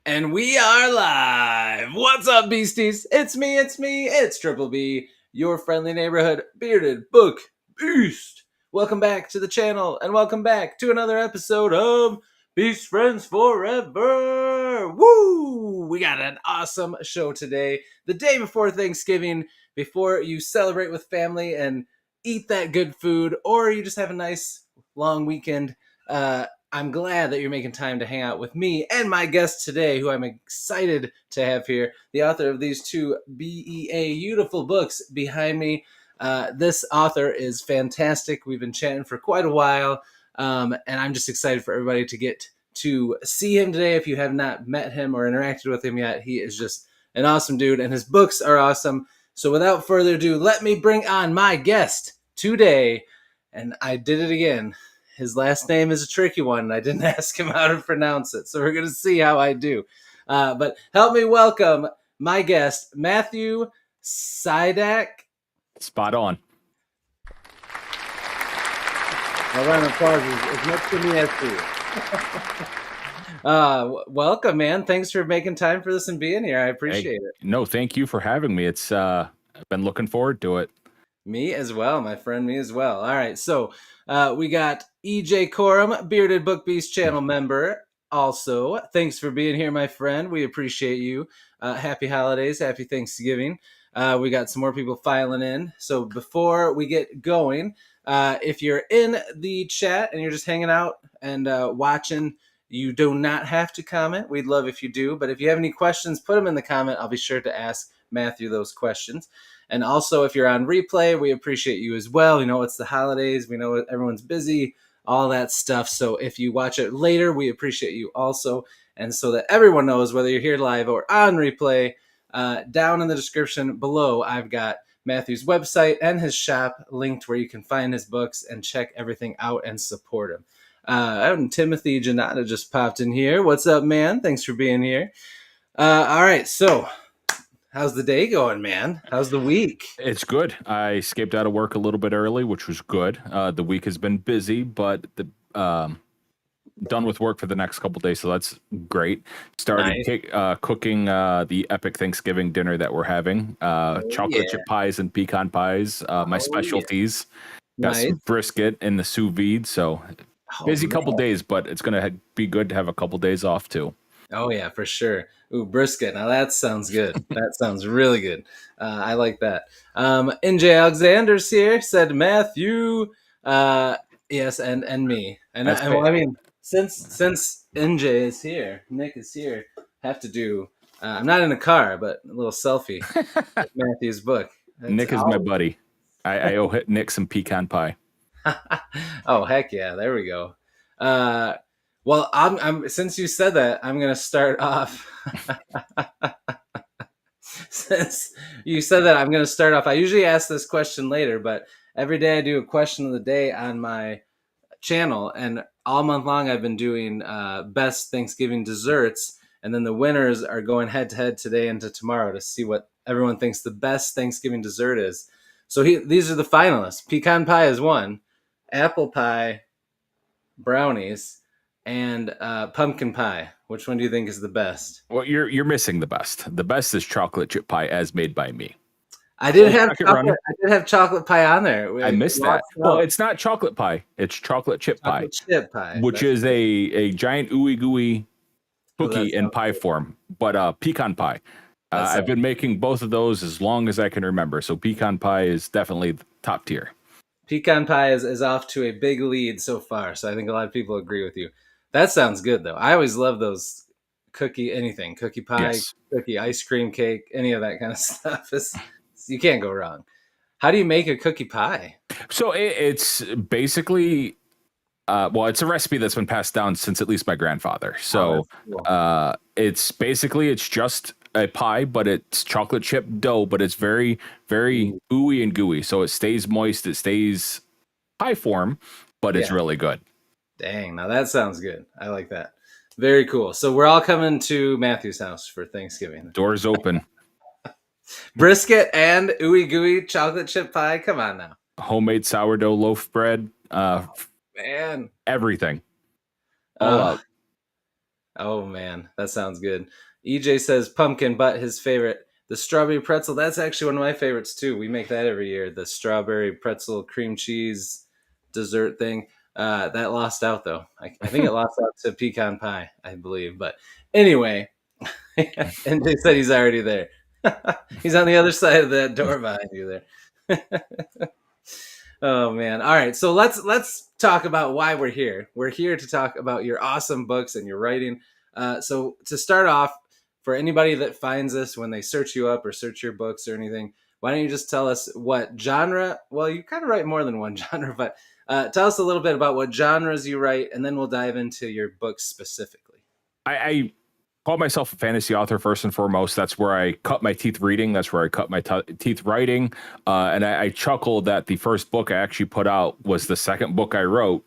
And we are live. What's up, beasties? It's me, it's Triple B, your friendly neighborhood bearded book beast. Welcome back to the channel, and welcome back to another episode of Beast Friends Forever. Woo! We got an awesome show today. The day before Thanksgiving, before you celebrate with family and eat that good food, or you just have a nice long weekend. I'm glad that you're making time to hang out with me and my guest today, who I'm excited to have here, the author of these two beautiful books behind me. This author is fantastic. We've been chatting for quite a while, and I'm just excited for everybody to get to see him today. If you have not met him or interacted with him yet, he is just an awesome dude, and his books are awesome. So without further ado, let me bring on my guest today, and I did it again. His last name is a tricky one, and I didn't ask him how to pronounce it, so we're going to see how I do. But help me welcome my guest, Matthew Siadak. Spot on. A round of applause is much for me as to you. Welcome, man. Thanks for making time for this and being here. I appreciate it. No, thank you for having me. It's I've been looking forward to it. Me as well, my friend. Me as well. All right, so we got EJ Corum, Bearded Book Beast channel member. Also, thanks for being here, my friend. We appreciate you. Happy holidays, happy Thanksgiving. We got some more people filing in. So before we get going, if you're in the chat and you're just hanging out and watching, you do not have to comment. We'd love if you do. But if you have any questions, put them in the comment. I'll be sure to ask Matthew those questions. And also, if you're on replay, we appreciate you as well. You know, it's the holidays. We know everyone's busy, all that stuff. So if you watch it later, we appreciate you also. And so that everyone knows, whether you're here live or on replay, down in the description below, I've got Matthew's website and his shop linked where you can find his books and check everything out and support him. And Timothy Janata just popped in here. What's up, man? Thanks for being here. All right, so how's the day going, man? How's the week? It's good. I escaped out of work a little bit early, which was good. The week has been busy, but done with work for the next couple days, so that's great. Started cooking the epic Thanksgiving dinner that we're having. Chocolate chip pies and pecan pies, my specialties. Got some brisket in the sous vide, so busy couple days, but it's going to be good to have a couple days off too. Oh, yeah, for sure. Ooh, brisket. Now that sounds good. That sounds really good. I like that. NJ Alexander's here, said Matthew. Yes, and me. And I mean, since NJ is here, Nick is here, have to do, I'm not in a car, but a little selfie with Matthew's book. Nick is my buddy. I owe Nick some pecan pie. Oh, heck yeah. There we go. Well, I'm since you said that, I'm going to start off. Since you said that, I'm going to start off. I usually ask this question later, but every day I do a question of the day on my channel, and all month long I've been doing best Thanksgiving desserts, and then the winners are going head to head today into tomorrow to see what everyone thinks the best Thanksgiving dessert is. So these are the finalists. Pecan pie is one, apple pie, brownies, and pumpkin pie. Which one do you think is the best? Well, you're missing the best. The best is chocolate chip pie as made by me. I did have chocolate pie on there. I missed that. Well, it's not chocolate pie. It's chocolate chip pie. Which is a giant ooey gooey cookie in pie form, but pecan pie. I've been making both of those as long as I can remember. So pecan pie is definitely top tier. Pecan pie is off to a big lead so far. So I think a lot of people agree with you. That sounds good, though. I always love those cookie pie, cookie ice cream cake, any of that kind of stuff. You can't go wrong. How do you make a cookie pie? So it's basically, it's a recipe that's been passed down since at least my grandfather. So cool. It's just a pie, but it's chocolate chip dough, but it's very, very ooey and gooey. So it stays moist. It stays pie form, but it's really good. Dang, now that sounds good. I like that. Very cool. So we're all coming to Matthew's house for Thanksgiving. Doors open. Brisket and ooey gooey chocolate chip pie. Come on now. Homemade sourdough loaf bread. Man. Everything. All Oh man, that sounds good. EJ says pumpkin butt his favorite. The strawberry pretzel, that's actually one of my favorites too. We make that every year. The strawberry pretzel cream cheese dessert thing. That lost out though. I think it lost out to pecan pie, I believe. But anyway, and they said he's already there. He's on the other side of that door behind you there. Oh man. All right. So let's talk about why we're here. We're here to talk about your awesome books and your writing. So to start off, for anybody that finds us when they search you up or search your books or anything, why don't you just tell us what genre? Well, you kind of write more than one genre, but tell us a little bit about what genres you write, and then we'll dive into your books specifically. I call myself a fantasy author first and foremost. That's where I cut my teeth reading. That's where I cut my teeth writing. And I chuckled that the first book I actually put out was the second book I wrote,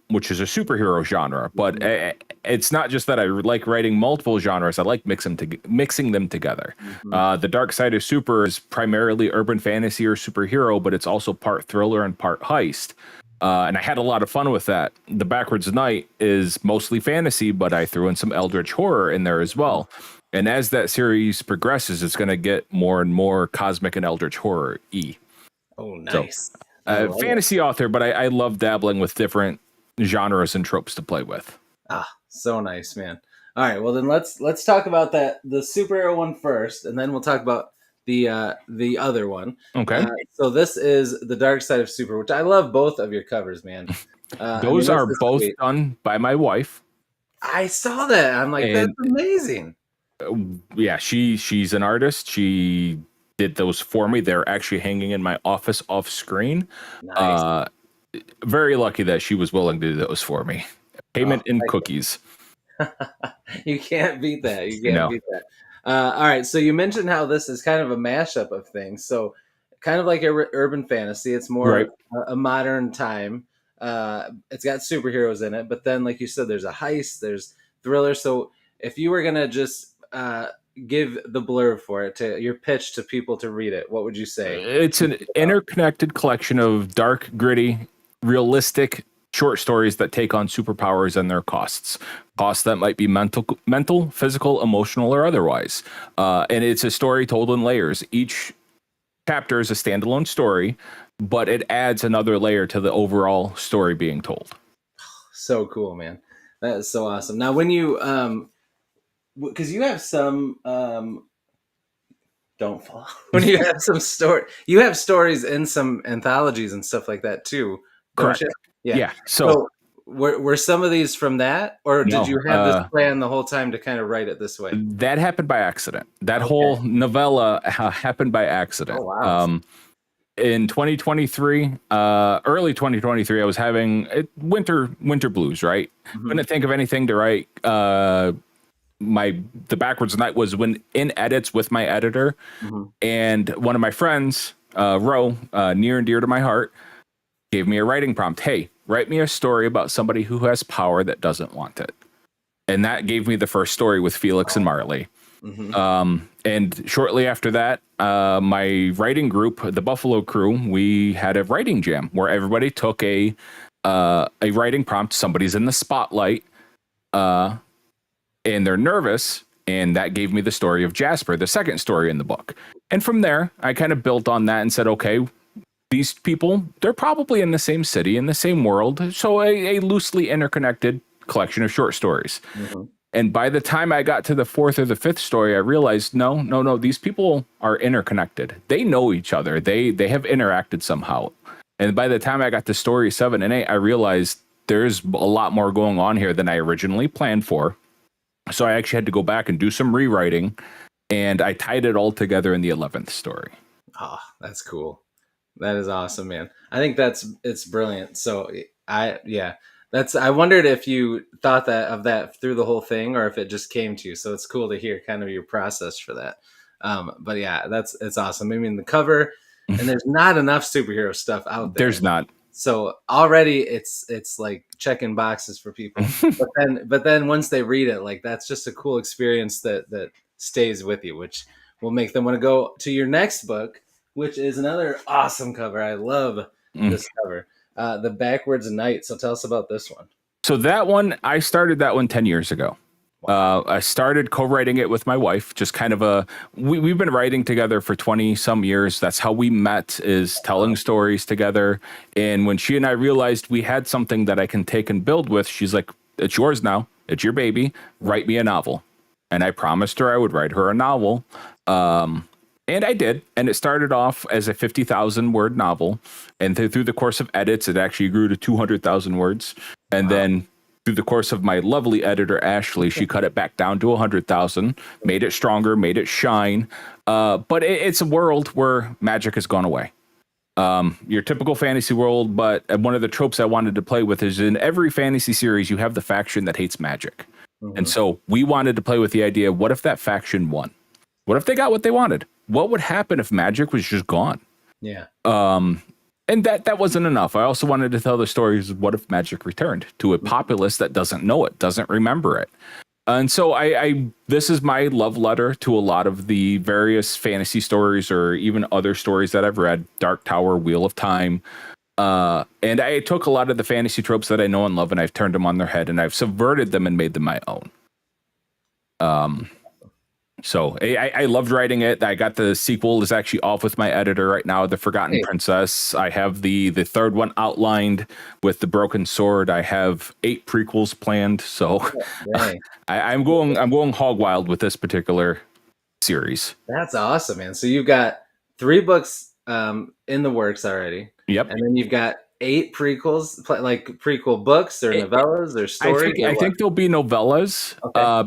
which is a superhero genre. But it's not just that I like writing multiple genres. I like mixing them together. Mm-hmm. The Dark Side of Super is primarily urban fantasy or superhero, but it's also part thriller and part heist. And I had a lot of fun with that. The Backwards Night is mostly fantasy, but I threw in some eldritch horror in there as well. And as that series progresses, it's going to get more and more cosmic and eldritch horror-y. Oh, nice. So, fantasy author, but I love dabbling with different genres and tropes to play with. Ah, so nice, man. All right, well then let's talk about the superhero one first, and then we'll talk about the other one. Okay. So this is the Dark Side of Super, which I love both of your covers, man. Those are both done by my wife. I saw that. I'm like, that's amazing. Yeah, she's an artist. She did those for me. They're actually hanging in my office off screen. Nice. Very lucky that she was willing to do those for me. Payment in cookies. You can't beat that. You can't beat that. All right, so you mentioned how this is kind of a mashup of things. So kind of like urban fantasy. It's more a modern time. It's got superheroes in it, but then, like you said, there's a heist, there's thriller. So if you were going to just give the blurb for it, to your pitch to people to read it, what would you say? It's an interconnected collection of dark, gritty, realistic short stories that take on superpowers and their costs that might be mental, physical, emotional, or otherwise. And it's a story told in layers. Each chapter is a standalone story, but it adds another layer to the overall story being told. So cool, man. That is so awesome. Now, when you, because you have some, don't fall. When you have some you have stories in some anthologies and stuff like that too. Correct. You? Yeah. So were some of these from that, or did you have this plan the whole time to kind of write it this way? That happened by accident. That whole novella happened by accident. Oh, wow. In 2023, early 2023, I was having winter blues, right? Mm-hmm. Couldn't think of anything to write. The Backwards Night was in edits with my editor, and one of my friends, Ro, near and dear to my heart, gave me a writing prompt. Hey, write me a story about somebody who has power that doesn't want it. And that gave me the first story with Felix and Marley. Mm-hmm. And shortly after that, my writing group, the Buffalo Crew, we had a writing jam where everybody took a writing prompt. Somebody's in the spotlight, and they're nervous. And that gave me the story of Jasper, the second story in the book. And from there, I kind of built on that and said, okay, these people, they're probably in the same city, in the same world. So a loosely interconnected collection of short stories. Mm-hmm. And by the time I got to the fourth or the fifth story, I realized, no, these people are interconnected. They know each other. They have interacted somehow. And by the time I got to story 7 and 8, I realized there's a lot more going on here than I originally planned for. So I actually had to go back and do some rewriting, and I tied it all together in the 11th story. Oh, that's cool. That is awesome, man. I think it's brilliant. So I wondered if you thought of that through the whole thing, or if it just came to you. So it's cool to hear kind of your process for that. But yeah, it's awesome. I mean, the cover, and there's not enough superhero stuff out there. There's not. So already it's like checking boxes for people. but then once they read it, like, that's just a cool experience that stays with you, which will make them want to go to your next book, which is another awesome cover. I love this cover, The Backwards Night. So tell us about this one. So that one, I started that one 10 years ago. I started co-writing it with my wife, just kind of we've been writing together for 20 some years. That's how we met, is telling stories together. And when she and I realized we had something that I can take and build with, she's like, it's yours now. It's your baby. Write me a novel. And I promised her I would write her a novel. And I did. And it started off as a 50,000 word novel. And through the course of edits, it actually grew to 200,000 words. And then through the course of my lovely editor, Ashley, she cut it back down to 100,000, made it stronger, made it shine. But it's a world where magic has gone away. Your typical fantasy world, but one of the tropes I wanted to play with is in every fantasy series, you have the faction that hates magic. And so we wanted to play with the idea, what if that faction won? What if they got what they wanted? What would happen if magic was just gone? Yeah. And that wasn't enough. I also wanted to tell the stories of what if magic returned to a populace that doesn't know it, doesn't remember it. And so I this is my love letter to a lot of the various fantasy stories or even other stories that I've read, Dark Tower, Wheel of Time. And I took a lot of the fantasy tropes that I know and love, and I've turned them on their head, and I've subverted them and made them my own. So I loved writing it. I got the sequel is actually off with my editor right now, The Forgotten Princess. I have the third one outlined with The Broken Sword. I have 8 prequels planned. So I'm going hog wild with this particular series. That's awesome, man. So you've got 3 books in the works already. Yep. And then you've got 8 prequels, like prequel books or novellas or stories. I think there'll be novellas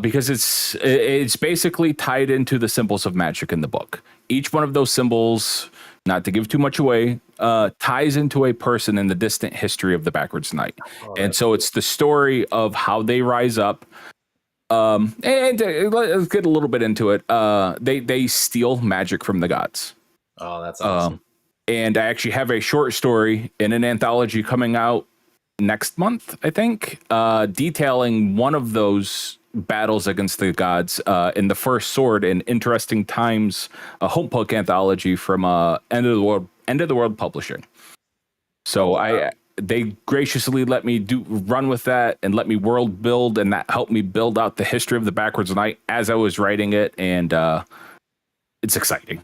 because it's basically tied into the symbols of magic in the book. Each one of those symbols, not to give too much away, ties into a person in the distant history of the Backwards Knight. And so it's the story of how they rise up. And let's get a little bit into it. They steal magic from the gods. Oh, that's awesome. And I actually have a short story in an anthology coming out next month, I think, detailing one of those battles against the gods in the First Sword in Interesting Times, a home book anthology from End of the World Publishing. So they graciously let me run with that and let me world build, and that helped me build out the history of the Backwards Knight as I was writing it, and it's exciting.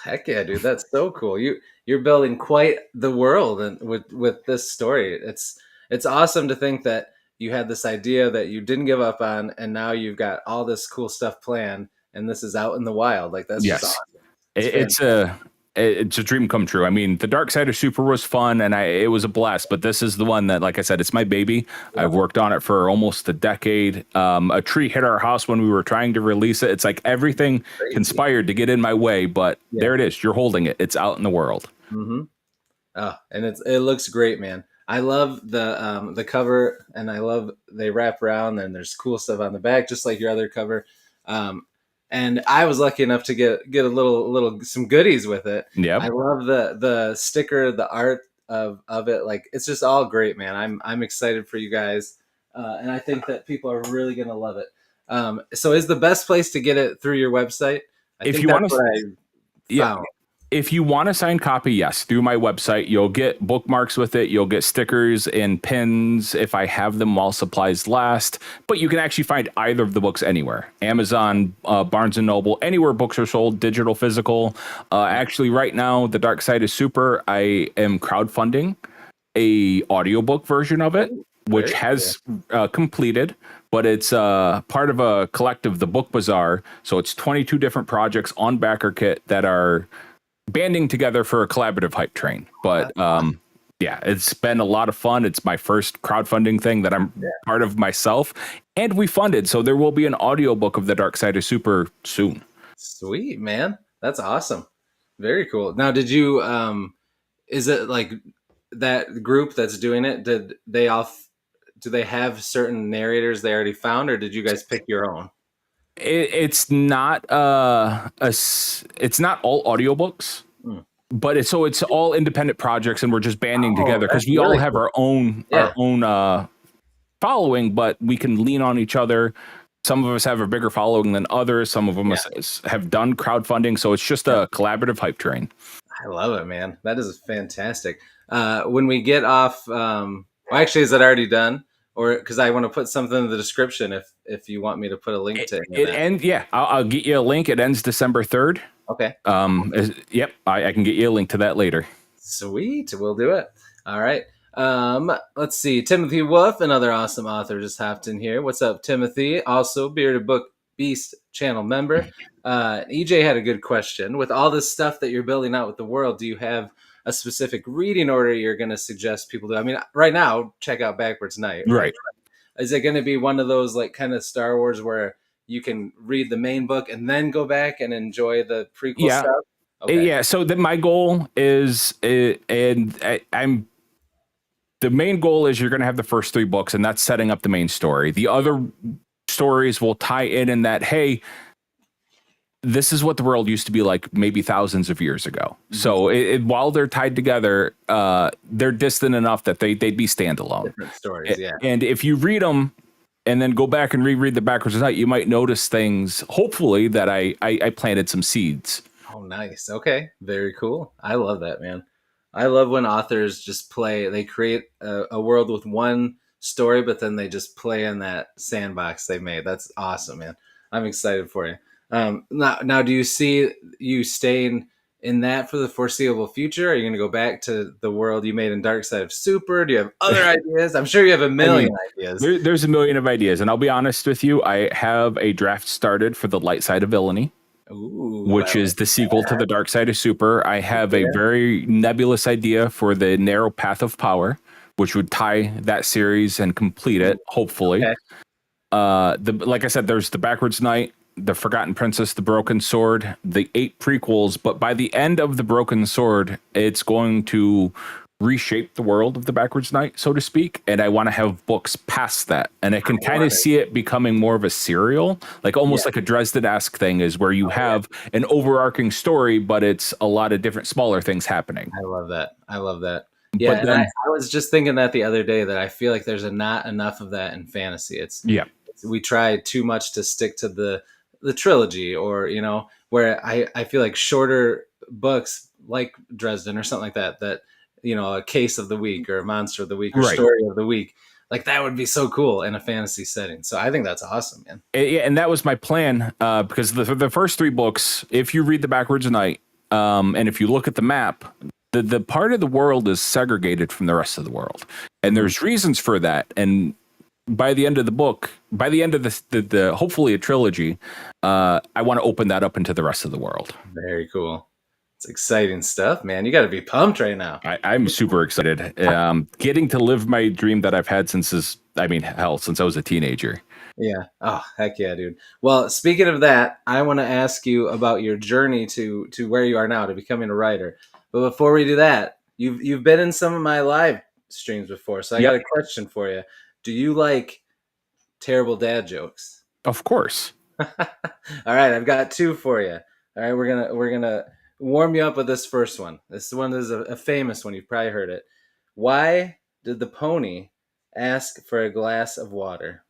Heck yeah, dude! That's so cool. You're building quite the world, and with this story, it's awesome to think that you had this idea that you didn't give up on, and now you've got all this cool stuff planned, and this is out in the wild. Like that's just awesome. It's a dream come true. I mean, the Dark Side of Super was fun, and it was a blast. But this is the one that, like I said, it's my baby. Yeah. I've worked on it for almost a decade. A tree hit our house when we were trying to release it. It's like everything conspired to get in my way, but there it is. You're holding it. It's out in the world. Mm-hmm. Oh, and it looks great, man. I love the cover, and I love they wrap around, and there's cool stuff on the back, just like your other cover. And I was lucky enough to get a little some goodies with it. Yeah, I love the sticker, the art of it. Like it's just all great, man. I'm excited for you guys, and I think that people are really gonna love it. So is the best place to get it through your website? If you want a signed copy, yes, through my website. You'll get bookmarks with it. You'll get stickers and pins if I have them while supplies last. But you can actually find either of the books anywhere. Amazon, Barnes & Noble, anywhere books are sold, digital, physical. Actually, right now, The Dark Side is Super. I am crowdfunding a audiobook version of it, which has completed. But it's part of a collective, the Book Bazaar. So it's 22 different projects on BackerKit that are banding together for a collaborative hype train. But it's been a lot of fun. It's my first crowdfunding thing that I'm part of myself, and we funded, so there will be an audiobook of The Dark Side of Super soon. Sweet, man. That's awesome. Very cool. Now, did you is it like that group that's doing it, do they have certain narrators they already found, or did you guys pick your own? It's not it's not all audiobooks, but it's all independent projects, and we're just banding together because we all have our own following, but we can lean on each other. Some of us have a bigger following than others. Some of them have done crowdfunding, so it's just a collaborative hype train. I love it, man. That is fantastic. When we get off, actually, is it already done? or because I want to put something in the description if you want me to put a link to it ends. Yeah, I'll get you a link. It ends December 3rd. Okay. Yep, I can get you a link to that later. Sweet, we'll do it. All right. Let's see. Timothy Wolf, another awesome author, just hopped in here. What's up, Timothy? Also, Bearded Book Beast channel member. EJ had a good question. With all this stuff that you're building out with the world, do you have a specific reading order you're going to suggest people do? I mean, right now, check out Backwards Night. Right. Is it going to be one of those like kind of Star Wars where you can read the main book and then go back and enjoy the prequel stuff? Okay. Yeah. So my goal is, I'm. The main goal is you're going to have the first 3 books, and that's setting up the main story. The other stories will tie in that, hey, this is what the world used to be like maybe thousands of years ago. Mm-hmm. So while they're tied together, they're distant enough that they'd be standalone. Different stories, yeah. And if you read them and then go back and reread the Backwards Night, you might notice things, hopefully, that I planted some seeds. Oh, nice. Okay. Very cool. I love that, man. I love when authors just they create a world with one story, but then they just play in that sandbox they made. That's awesome, man. I'm excited for you. Now, do you see you staying in that for the foreseeable future? Are you going to go back to the world you made in Dark Side of Super? Do you have other ideas? I'm sure you have a million ideas. There's a million of ideas, and I'll be honest with you. I have a draft started for The Light Side of Villainy. Ooh, which is the sequel to The Dark Side of Super. I have a very nebulous idea for The Narrow Path of Power, which would tie that series and complete it, hopefully. Okay. Like I said, there's The Backwards Night, The Forgotten Princess, The Broken Sword, the 8 prequels. But by the end of The Broken Sword, it's going to reshape the world of The Backwards Night, so to speak, and I want to have books past that, and I can kind of see it becoming more of a serial, like almost like a Dresden-esque thing, is where you have an overarching story, but it's a lot of different smaller things happening. I love that. Yeah, and I was just thinking that the other day, that I feel like there's not enough of that in fantasy. We try too much to stick to the trilogy, or where I feel like shorter books like Dresden or something like that a case of the week or a monster of the week or story of the week, like that would be so cool in a fantasy setting. So I think that's awesome, man. Yeah, and that was my plan, because the first 3 books, if you read The Backwards Night, and if you look at the map, the part of the world is segregated from the rest of the world, and there's reasons for that. And by the end of the book, by the end of the hopefully a trilogy, I want to open that up into the rest of the world. Very cool. It's exciting stuff, man. You got to be pumped right now. I'm super excited. Getting to live my dream that I've had since I was a teenager. Yeah. Oh, heck yeah, dude. Well, speaking of that, I want to ask you about your journey to where you are now, to becoming a writer. But before we do that, you've been in some of my live streams before, so I got a question for you. Do you like terrible dad jokes? Of course. All right, I've got 2 for you. All right, we're gonna warm you up with this first one. This one is a famous one. You've probably heard it. Why did the pony ask for a glass of water?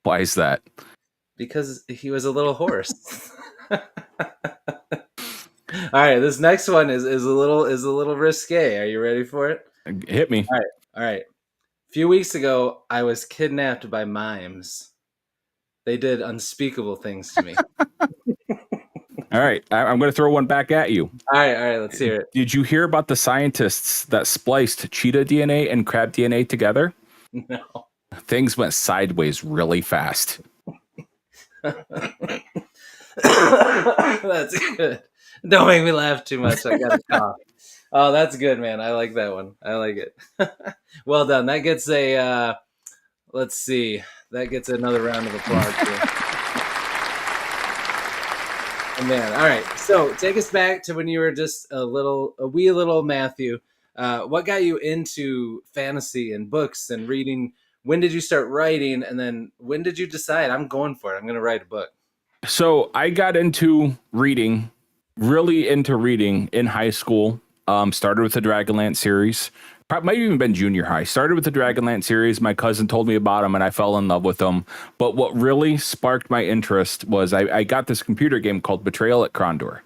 Why is that? Because he was a little horse. All right, this next one is a little risque. Are you ready for it? Hit me. All right. A few weeks ago, I was kidnapped by mimes. They did unspeakable things to me. All right, I'm going to throw one back at you. All right, let's hear it. Did you hear about the scientists that spliced cheetah DNA and crab DNA together? No. Things went sideways really fast. That's good. Don't make me laugh too much. I got to cough. Oh, that's good, man. I like that one. I like it. Well done. That gets let's see. That gets another round of applause here. Man, all right. So take us back to when you were just a wee little Matthew. What got you into fantasy and books and reading? When did you start writing? And then when did you decide, I'm going for it, I'm going to write a book? So I got into reading, really into reading in high school. Started with the Dragonlance series. Probably might have even been junior high. Started with the Dragonlance series. My cousin told me about them, and I fell in love with them. But what really sparked my interest was I got this computer game called Betrayal at Krondor.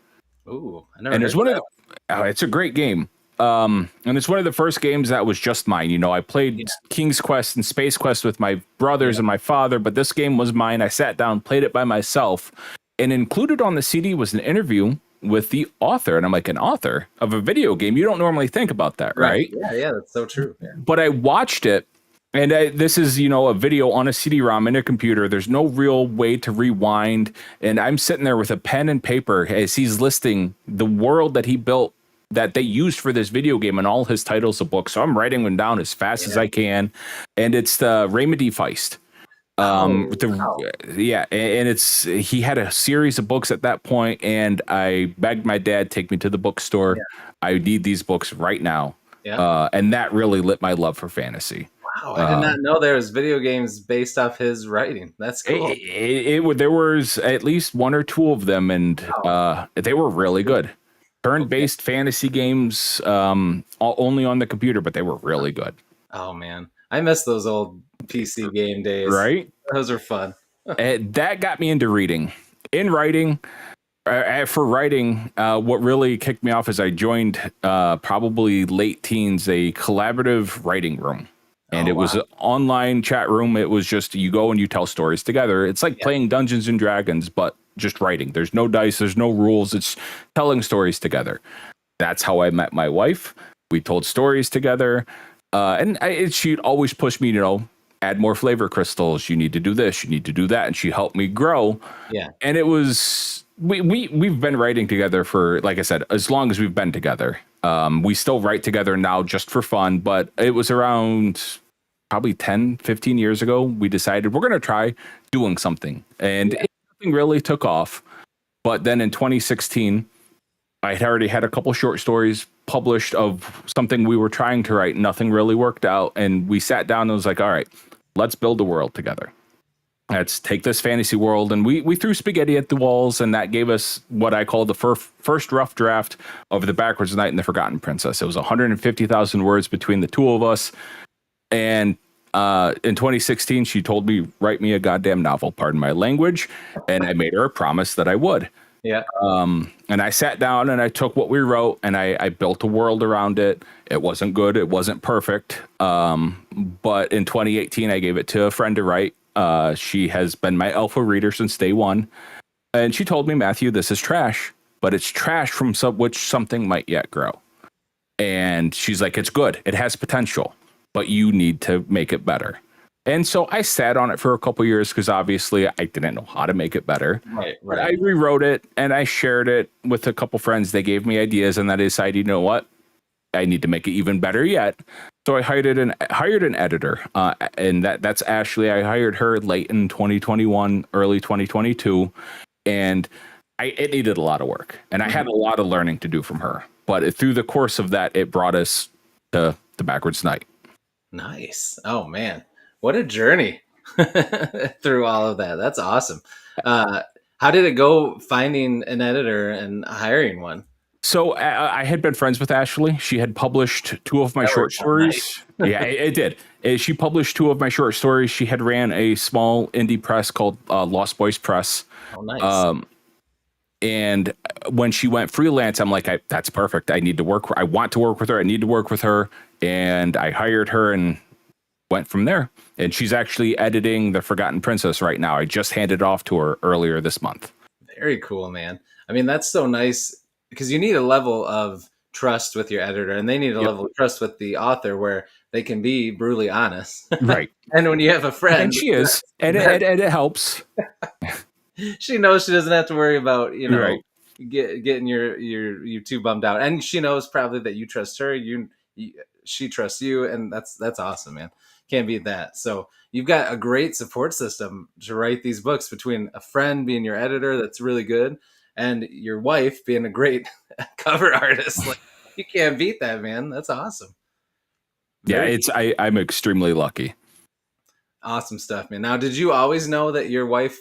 Ooh, I never. And it's one of the. Oh, it's a great game. and it's one of the first games that was just mine. You know, I played King's Quest and Space Quest with my brothers and my father, but this game was mine. I sat down, played it by myself, and included on the CD was an interview with the author. And I'm like, an author of a video game? You don't normally think about that, right? Yeah, that's so true. Yeah. But I watched it. And this is, you know, a video on a CD-ROM in a computer. There's no real way to rewind. And I'm sitting there with a pen and paper as he's listing the world that he built that they used for this video game and all his titles of books. So I'm writing them down as fast as I can. And it's the Raymond D. Feist. And he had a series of books at that point, and I begged my dad, take me to the bookstore. Yeah. I need these books right now. Yeah. And that really lit my love for fantasy. Wow, I did not know there was video games based off his writing. That's cool. There was at least one or two of them, and they were really good. Turn-based fantasy games, only on the computer, but they were really good. Oh, man. I miss those old PC game days. Right? Those are fun. That got me into reading. In writing, for writing, what really kicked me off is I joined probably late teens, a collaborative writing room. And it was an online chat room. It was just you go and you tell stories together. It's like playing Dungeons and Dragons, but just writing. There's no dice. There's no rules. It's telling stories together. That's how I met my wife. We told stories together. She'd always push me, you know, add more flavor crystals. You need to do this. You need to do that. And she helped me grow. Yeah. And it was, we've been writing together for, like I said, as long as we've been together. We still write together now just for fun, but it was around probably 10, 15 years ago. We decided we're going to try doing something, and nothing really took off. But then in 2016, I had already had a couple short stories published of something we were trying to write. Nothing really worked out. And we sat down and was like, all right, let's build a world together. Let's take this fantasy world, and we threw spaghetti at the walls, and that gave us what I call the first rough draft of The Backwards Knight and the Forgotten Princess. It was 150,000 words between the two of us, and in 2016, she told me, write me a goddamn novel, pardon my language, and I made her a promise that I would. Yeah. And I sat down and I took what we wrote and I built a world around it. It wasn't good. It wasn't perfect. But in 2018, I gave it to a friend to write. She has been my alpha reader since day one. And she told me, Matthew, this is trash, but it's trash from which something might yet grow. And she's like, it's good. It has potential, but you need to make it better. And so I sat on it for a couple years because obviously I didn't know how to make it better. Right. I rewrote it and I shared it with a couple friends. They gave me ideas and I decided, you know what? I need to make it even better yet. So I hired an editor, and that's Ashley. I hired her late in 2021, early 2022, and it needed a lot of work, and I had a lot of learning to do from her. But through the course of that, it brought us to The Backwards Knight. Nice. Oh man, what a journey through all of that. That's awesome. How did it go finding an editor and hiring one? So I had been friends with Ashley. She had published two of my short stories. Yeah, it did. She published two of my short stories. She had ran a small indie press called Lost Boys Press. Oh, nice. And when she went freelance, I'm like, that's perfect. I want to work with her. I need to work with her. And I hired her and went from there. And she's actually editing The Forgotten Princess right now. I just handed it off to her earlier this month. Very cool, man. I mean, that's so nice. Because you need a level of trust with your editor, and they need a level of trust with the author where they can be brutally honest. Right. And when you have a friend, and she is, and it helps. She knows she doesn't have to worry about getting you too bummed out, and she knows probably that you trust her. She trusts you, and that's awesome, man. Can't beat that. So you've got a great support system to write these books between a friend being your editor that's really good. And your wife being a great cover artist. Like, you can't beat that, man. That's awesome. I'm extremely lucky. Awesome stuff, man. Now, did you always know that your wife,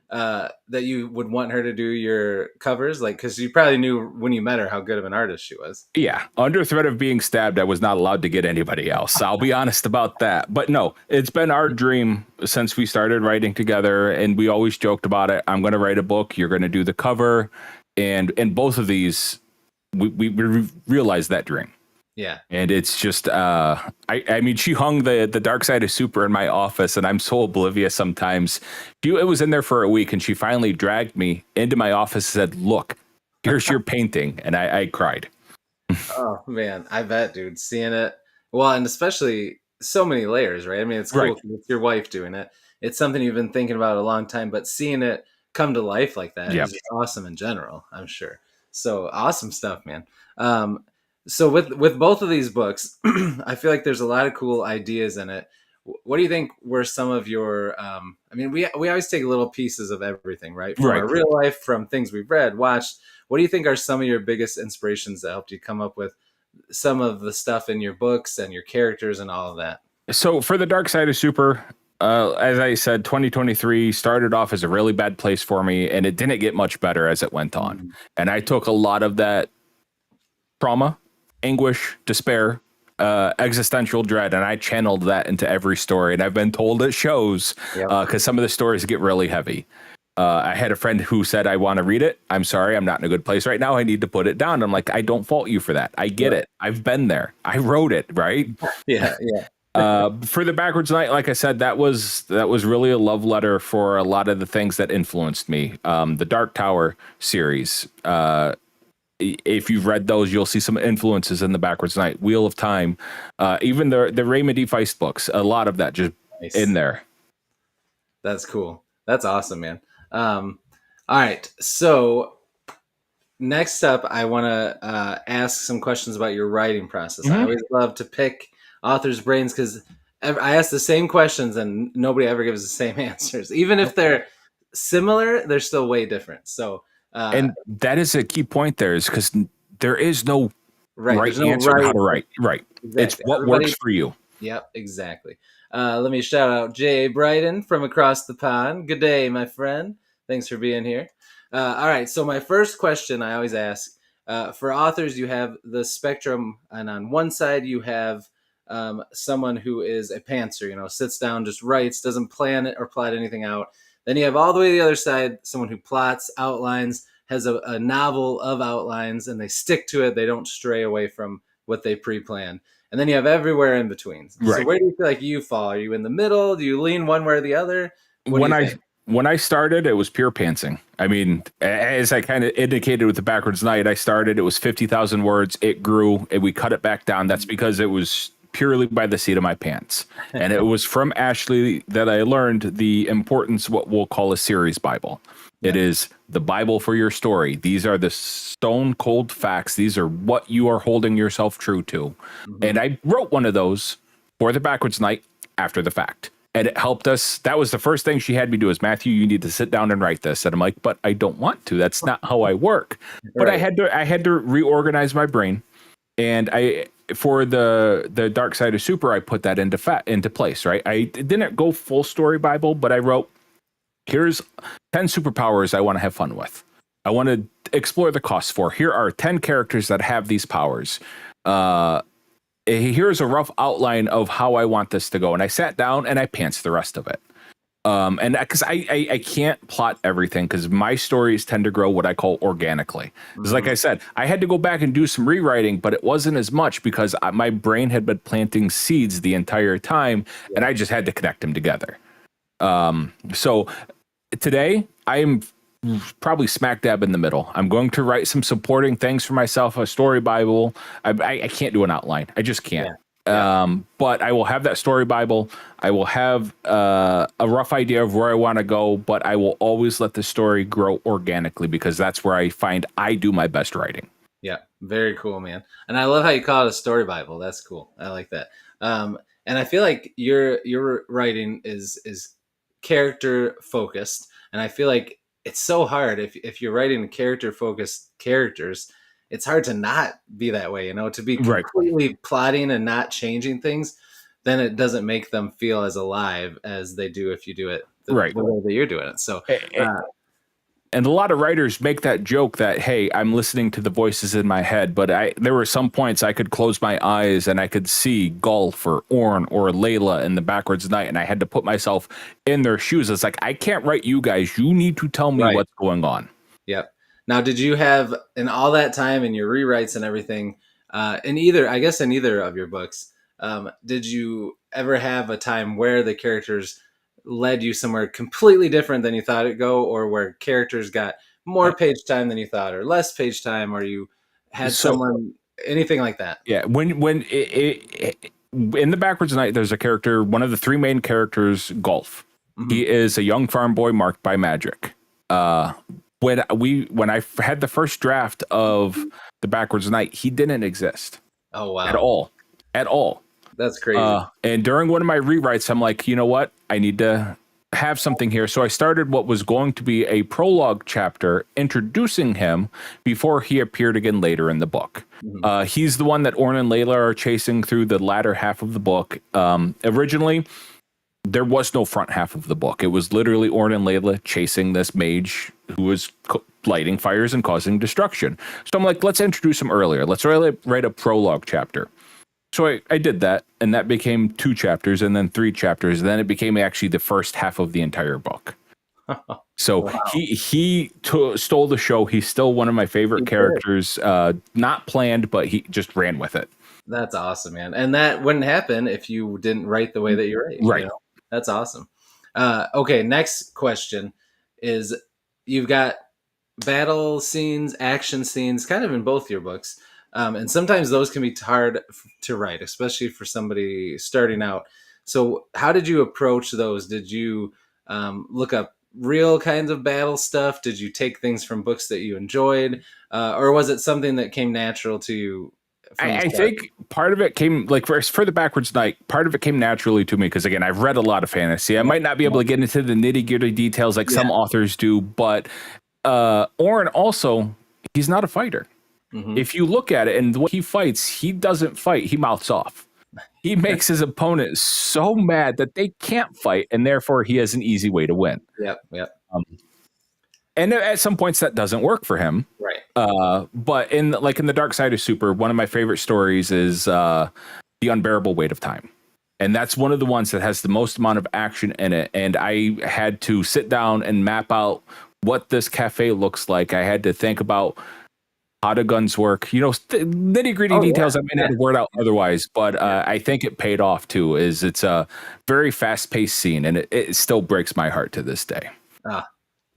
that you would want her to do your covers? Like, because you probably knew when you met her how good of an artist she was. Yeah. Under threat of being stabbed, I was not allowed to get anybody else. I'll be honest about that. But no, it's been our dream since we started writing together. And we always joked about it. I'm going to write a book. You're going to do the cover. And both of these, we realized that dream. Yeah. And it's just, I mean, she hung the Dark Side of Super in my office, and I'm so oblivious sometimes. It was in there for a week, and she finally dragged me into my office and said, "Look, here's your painting," and I cried. Oh man, I bet, dude. Seeing it, well, and especially so many layers, right? I mean, it's Right. cool 'cause it's your wife doing it. It's something you've been thinking about a long time, but seeing it come to life like that Yeah. is just awesome in general, I'm sure. So awesome stuff, man. Um, so with both of these books, I feel like there's a lot of cool ideas in it. What do you think were some of your? I mean, we always take little pieces of everything, right? From Right. our real life, from things we've read, watched. What do you think are some of your biggest inspirations that helped you come up with some of the stuff in your books and your characters and all of that? So for the Dark Side of Super, as I said, 2023 started off as a really bad place for me, and it didn't get much better as it went on. Mm. And I took a lot of that trauma, anguish, despair, existential dread, and I channeled that into every story. And I've been told it shows Yep. because some of the stories get really heavy. I had a friend who said, "I want to read it. I'm sorry, I'm not in a good place right now. I need to put it down." I'm like, I don't fault you for that. I get Right. it. I've been there. I wrote it, right? Yeah, yeah. For the Backwards Night, like I said, that was really a love letter for a lot of the things that influenced me. The Dark Tower series. If you've read those, you'll see some influences in the Backwards Night. Wheel of Time, even the Raymond D. Feist books. A lot of that just Nice. in there. That's cool. That's awesome, man. All right. So next up, I want to ask some questions about your writing process. I always love to pick authors' brains because I ask the same questions and nobody ever gives the same answers. Even if they're similar, they're still way different. So, And that is a key point there, is because there is no right, right there's no answer on how right. to write. Right. Exactly. It's what Everybody, works for you. yep, exactly. Let me shout out J.A. Brighton from across the pond. Good day, my friend. Thanks for being here. All right, so my first question I always ask, for authors, you have the spectrum, and on one side you have someone who is a pantser, sits down, just writes, doesn't plan it or plot anything out. Then you have all the way to the other side, someone who plots, outlines, has a novel of outlines, and they stick to it. They don't stray away from what they pre-planned. And then you have everywhere in between. So Right. where do you feel like you fall? Are you in the middle? Do you lean one way or the other? What do you think? When I started, it was pure pantsing. I mean, as I kind of indicated with the Backwards Night, I started, it was 50,000 words. It grew, and we cut it back down. That's because it was purely by the seat of my pants. And it was from Ashley that I learned the importance of what we'll call a series Bible. Yeah. It is the Bible for your story. These are the stone cold facts. These are what you are holding yourself true to. Mm-hmm. And I wrote one of those for the Backwards Night after the fact. And it helped us. That was the first thing she had me do, is, Matthew, you need to sit down and write this. And I'm like, but I don't want to. That's not how I work. But right. I had to reorganize my brain. And for the Dark Side of Super, I put that into place, right? I didn't go full story Bible, but I wrote, here's 10 superpowers I want to have fun with. I want to explore the costs for. Here are 10 characters that have these powers. Here's a rough outline of how I want this to go. And I sat down and I pantsed the rest of it. And because I can't plot everything, because my stories tend to grow what I call organically. Because like I said, I had to go back and do some rewriting, but it wasn't as much because my brain had been planting seeds the entire time, and I just had to connect them together. So today I am probably smack dab in the middle. I'm going to write some supporting things for myself, a story Bible. I can't do an outline. I just can't. Yeah. But I will have that story Bible. I will have a rough idea of where I want to go, but I will always let the story grow organically, because that's where I find I do my best writing. Yeah, very cool, man. And I love how you call it a story Bible. That's cool. I like that. And I feel like your writing is character focused, and I feel like it's so hard if you're writing character focused characters. It's hard to not be that way, to be completely plotting and not changing things. Then it doesn't make them feel as alive as they do if you do it the way that you're doing it. So, and a lot of writers make that joke that, hey, I'm listening to the voices in my head, but there were some points I could close my eyes and I could see Gulf or Orn or Layla in the Backwards Night, and I had to put myself in their shoes. It's like, I can't write you guys. You need to tell me what's going on. Yep. Now, did you have, in all that time and your rewrites and everything, in either of your books, did you ever have a time where the characters led you somewhere completely different than you thought it'd go, or where characters got more page time than you thought, or less page time, or you had So someone, anything like that? yeah, in the Backwards Night, there's a character, one of the three main characters, Golf. Mm-hmm. He is a young farm boy marked by magic. When I had the first draft of the Backwards Night, he didn't exist. Oh wow! At all. That's crazy. And during one of my rewrites, I'm like, you know what? I need to have something here. So I started what was going to be a prologue chapter introducing him before he appeared again later in the book. Mm-hmm. He's the one that Orn and Layla are chasing through the latter half of the book. Originally, there was no front half of the book. It was literally Orn and Layla chasing this mage who was lighting fires and causing destruction. So I'm like, let's introduce him earlier. Let's write a prologue chapter. So I did that, and that became 2 chapters, and then 3 chapters. And then it became actually the first half of the entire book. So wow. he stole the show. He's still one of my favorite characters. Not planned, but he just ran with it. That's awesome, man. And that wouldn't happen if you didn't write the way that you write. Right. You know? That's awesome. Okay, next question is, you've got battle scenes, action scenes, kind of in both your books. And sometimes those can be hard to write, especially for somebody starting out. So how did you approach those? Did you look up real kinds of battle stuff? Did you take things from books that you enjoyed? Or was it something that came natural to you? I think part of it came, like for the Backwards Night, part of it came naturally to me because, again, I've read a lot of fantasy. I might not be able to get into the nitty-gritty details like some authors do, but Orn also, he's not a fighter. Mm-hmm. If you look at it and the way he fights, he doesn't fight. He mouths off. He makes his opponent so mad that they can't fight, and therefore he has an easy way to win. Yep. And at some points that doesn't work for him. Right. But in the Dark Side of Super, one of my favorite stories is The Unbearable Weight of Time. And that's one of the ones that has the most amount of action in it. And I had to sit down and map out what this cafe looks like. I had to think about how the guns work, nitty gritty details I may not word out otherwise, but I think it paid off too. It's a very fast paced scene, and it still breaks my heart to this day. Ah,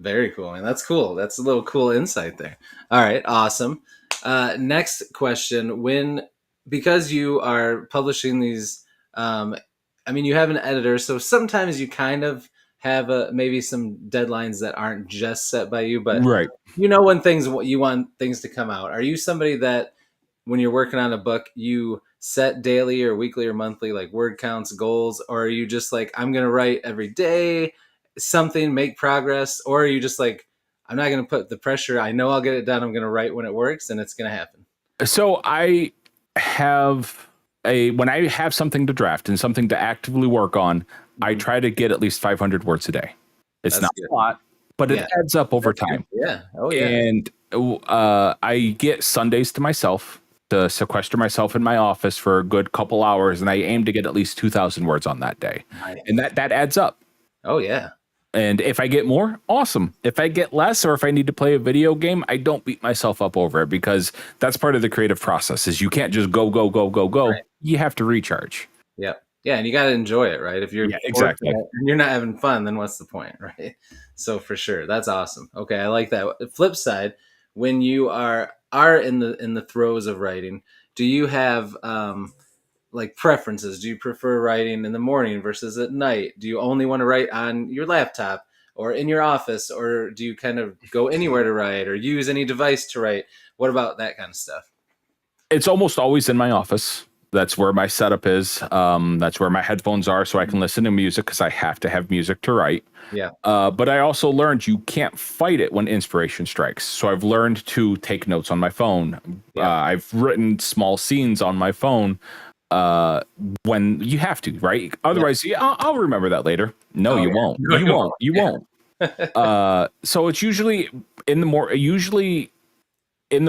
very cool, man. That's cool. That's a little cool insight there. All right, awesome. Next question: because you are publishing these, you have an editor, so sometimes you kind of have maybe some deadlines that aren't just set by you, but right. When you want things to come out. Are you somebody that when you're working on a book, you set daily or weekly or monthly, like word counts, goals, or are you just like, I'm going to write every day, something, make progress? Or are you just like, I'm not going to put the pressure. I know I'll get it done. I'm going to write when it works and it's going to happen. So I have when I have something to draft and something to actively work on, I try to get at least 500 words a day. It's not a lot, but it adds up over time. Yeah. Oh, yeah. And I get Sundays to myself to sequester myself in my office for a good couple hours, and I aim to get at least 2,000 words on that day. Nice. And that adds up. Oh, yeah. And if I get more, awesome. If I get less, or if I need to play a video game, I don't beat myself up over it, because that's part of the creative process. Is you can't just go. Right. You have to recharge. Yep. Yeah, and you got to enjoy it, right? If you're exactly, and you're not having fun, then what's the point, right? So for sure, that's awesome. Okay, I like that. The flip side, when you are in the throes of writing, do you have like preferences? Do you prefer writing in the morning versus at night? Do you only want to write on your laptop or in your office, or do you kind of go anywhere to write or use any device to write? What about that kind of stuff? It's almost always in my office. That's where my setup is. That's where my headphones are, so I can listen to music, because I have to have music to write. Yeah. But I also learned you can't fight it when inspiration strikes. So I've learned to take notes on my phone. Yeah. I've written small scenes on my phone when you have to, right? Otherwise, I'll remember that later. No, you won't. No, you won't. You won't. So it's usually in the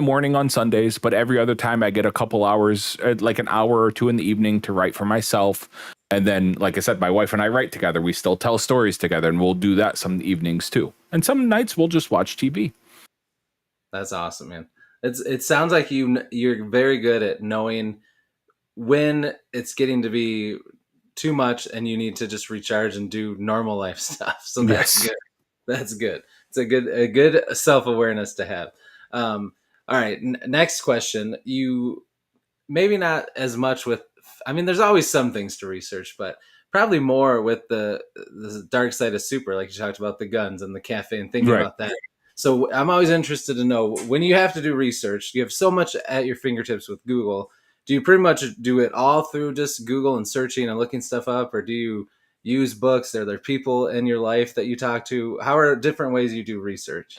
morning on Sundays, but every other time I get a couple hours, like an hour or two in the evening, to write for myself. And then, like I said, my wife and I write together. We still tell stories together, and we'll do that some evenings too. And some nights we'll just watch TV. That's awesome, man. It sounds like you're very good at knowing when it's getting to be too much and you need to just recharge and do normal life stuff. So that's Yes. good. That's good. It's a good self-awareness to have. All right, next question. You maybe not as much with, I mean, there's always some things to research, but probably more with the dark side of super, like you talked about the guns and the cafe and thinking Right. about that. So I'm always interested to know, when you have to do research, you have so much at your fingertips with Google. Do you pretty much do it all through just Google and searching and looking stuff up, or do you use books? Are there people in your life that you talk to? How are different ways you do research?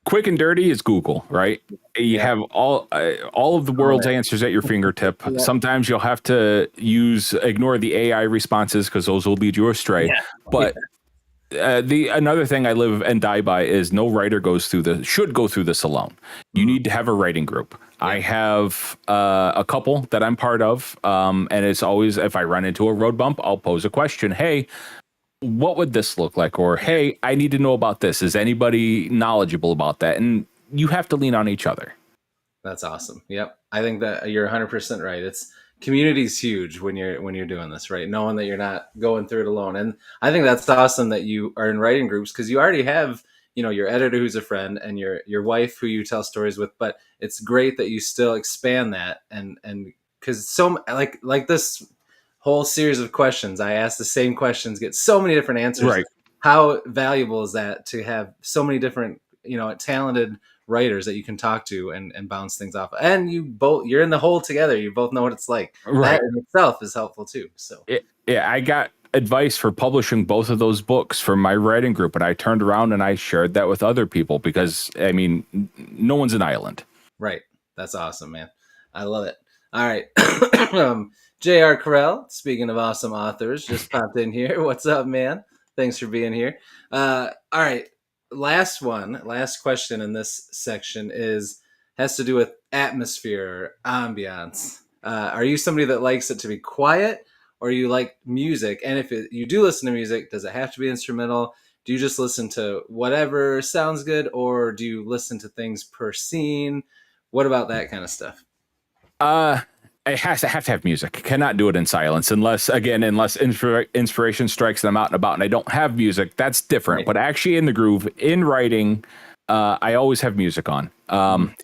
Quick and dirty is Google, right? You Yeah. have all of the All world's that. answers at your fingertip. Yeah. Sometimes you'll have to ignore the AI responses because those will lead you astray. Yeah. But the another thing I live and die by is no writer should go through this alone. You need to have a writing group. Yeah. I have a couple that I'm part of, and it's always, if I run into a road bump, I'll pose a question. Hey, what would this look like? Or, hey, I need to know about this. Is anybody knowledgeable about that? And you have to lean on each other. That's awesome. Yep. I think that you're 100% right. It's community's huge when you're doing this, right? Knowing that you're not going through it alone. And I think that's awesome that you are in writing groups, because you already have, your editor who's a friend and your wife who you tell stories with, but it's great that you still expand that, and cuz like this whole series of questions, I ask the same questions, get so many different answers. Right. How valuable is that to have so many different, talented writers that you can talk to and bounce things off, and you're in the hole together, you both know what it's like. Right. That in itself is helpful too. So Yeah, I got advice for publishing both of those books from my writing group, and I turned around and I shared that with other people because, I mean, no one's an island. right, that's awesome, man. I love it. All right. J.R. Carell, speaking of awesome authors, just popped in here. What's up, man? Thanks for being here. All right, last question in this section has to do with atmosphere, ambiance. Are you somebody that likes it to be quiet, or you like music? And if you do listen to music, does it have to be instrumental? Do you just listen to whatever sounds good, or do you listen to things per scene? What about that kind of stuff? It has to have music. Cannot do it in silence unless inspiration strikes them out and about, and I don't have music. That's different. Right. But actually, in the groove, in writing, I always have music on.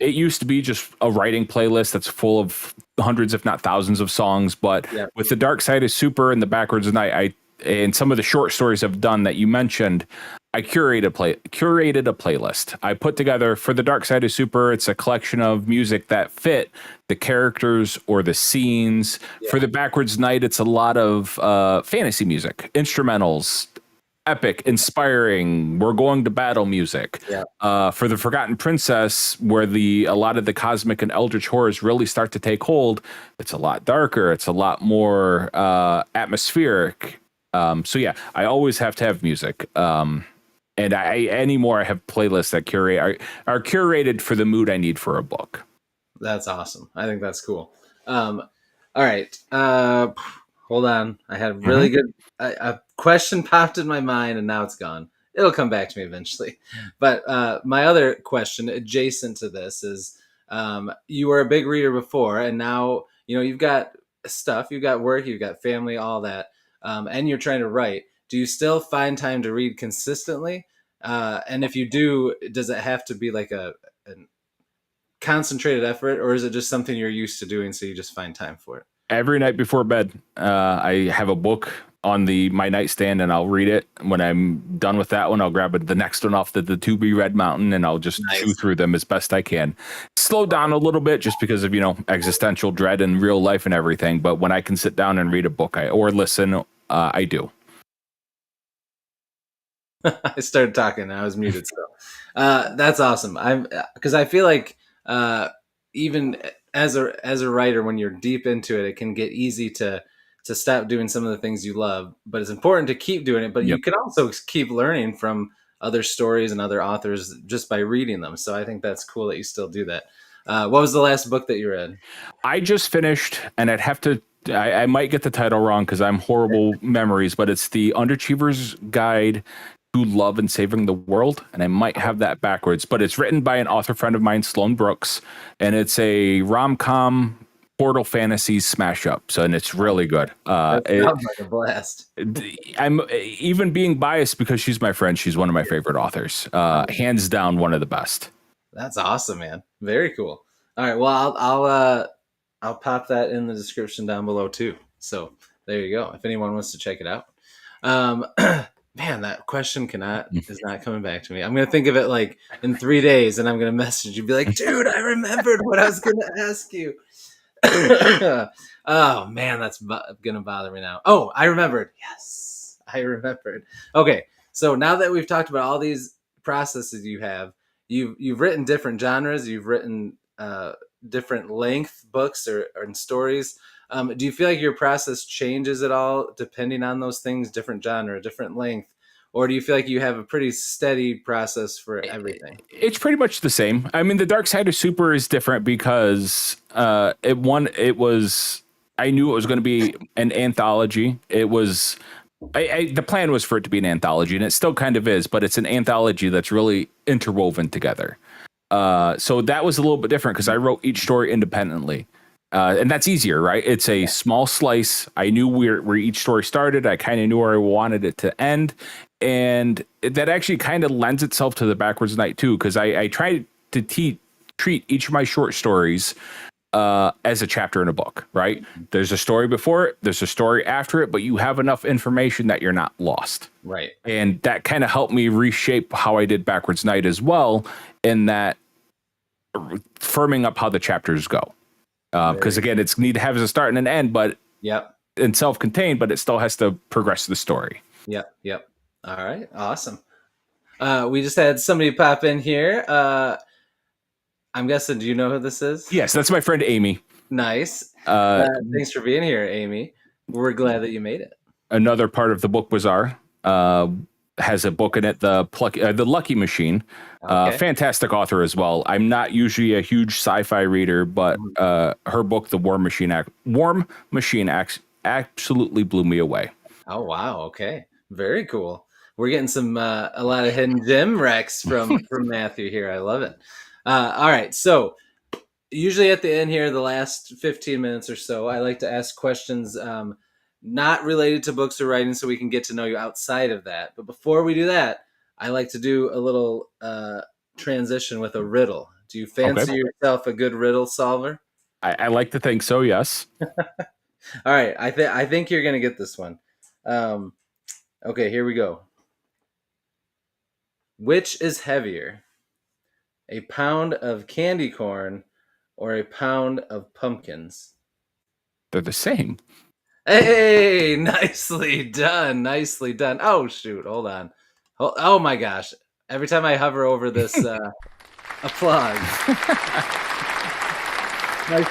It used to be just a writing playlist that's full of hundreds, if not thousands, of songs. But with the Dark Side of Super and the Backwards Night, and some of the short stories I've done that you mentioned, I curated a playlist. I put together for the Dark Side of Super. It's a collection of music that fit the characters or the scenes. Yeah. For the Backwards Night, it's a lot of fantasy music, instrumentals, epic, inspiring, we're going to battle music. Yeah. For the Forgotten Princess, where a lot of the cosmic and eldritch horrors really start to take hold, it's a lot darker. It's a lot more atmospheric. So yeah, I always have to have music. And I have playlists that are curated for the mood I need for a book. That's awesome. I think that's cool. All right. Hold on. I had really good. A question popped in my mind and now it's gone. It'll come back to me eventually. But my other question adjacent to this is, you were a big reader before, and now, you've got stuff, you've got work, you've got family, all that, and you're trying to write. Do you still find time to read consistently? And if you do, does it have to be like a concentrated effort, or is it just something you're used to doing, so you just find time for it? Every night before bed, I have a book on my nightstand, and I'll read it. When I'm done with that one, I'll grab the next one off the to be read mountain, and I'll just chew through them as best I can. Slow down a little bit just because of existential dread and real life and everything. But when I can sit down and read a book or listen, I do. I started talking and I was muted. So that's awesome. Because I feel like even as a writer, when you're deep into it, it can get easy to stop doing some of the things you love. But it's important to keep doing it. But you can also keep learning from other stories and other authors just by reading them. So I think that's cool that you still do that. What was the last book that you read? I just finished, and I might get the title wrong because I'm horrible memories, but it's the Underachiever's Guide to Love and Saving the World, and I might have that backwards, but it's written by an author friend of mine, Sloan Brooks, and it's a rom-com portal fantasy smash up. So, and it's really good. That sounds like a blast. I'm even being biased because she's my friend. She's one of my favorite authors. Hands down, one of the best. That's awesome, man. Very cool. All right. Well, I'll pop that in the description down below too. So there you go. If anyone wants to check it out. Man, that question is not coming back to me. I'm gonna think of it like in 3 days, and I'm gonna message you, be like, dude, I remembered what I was gonna ask you. Oh man, that's gonna bother me now. Oh, I remembered. Yes, I remembered. Okay, so now that we've talked about all these processes you have, you've written different genres. You've written different length books or stories. Do you feel like your process changes at all depending on those things, different genre, different length? Or do you feel like you have a pretty steady process for everything? It's pretty much the same. I mean, the Dark Side of Super is different because I knew it was going to be an anthology. It was the plan was for it to be an anthology, and it still kind of is, but it's an anthology that's really interwoven together. So that was a little bit different because I wrote each story independently. And that's easier, right? It's a small slice. I knew where each story started. I kind of knew where I wanted it to end. And that actually kind of lends itself to the Backwards Night too, because I try to treat each of my short stories as a chapter in a book, right? There's a story before it, there's a story after it, but you have enough information that you're not lost. Right. And that kind of helped me reshape how I did Backwards Night as well, in that firming up how the chapters go. Because again, it's need to have a start and an end, but and self-contained, but it still has to progress the story. Yep. All right, awesome. We just had somebody pop in here. I'm guessing, do you know who this is? Yes, that's my friend Amy. Nice. Thanks for being here, Amy. We're glad that you made it. Another part of the book Bazaar has a book in it, the Lucky Machine. Okay. Fantastic author as well. I'm not usually a huge sci-fi reader, but her book, The War Machine absolutely blew me away. Oh wow! Okay, very cool. We're getting some a lot of hidden gem wrecks from Matthew here. I love it. All right, so usually at the end here, the last 15 minutes or so, I like to ask questions not related to books or writing, so we can get to know you outside of that. But before we do that, I like to do a little transition with a riddle. Do you fancy yourself a good riddle solver? I like to think so, yes. All right, I think you're going to get this one. Okay, here we go. Which is heavier, a pound of candy corn or a pound of pumpkins? They're the same. Hey, nicely done. Nicely done. Oh, shoot. Hold on. Oh, my gosh. Every time I hover over this, applause. Nice.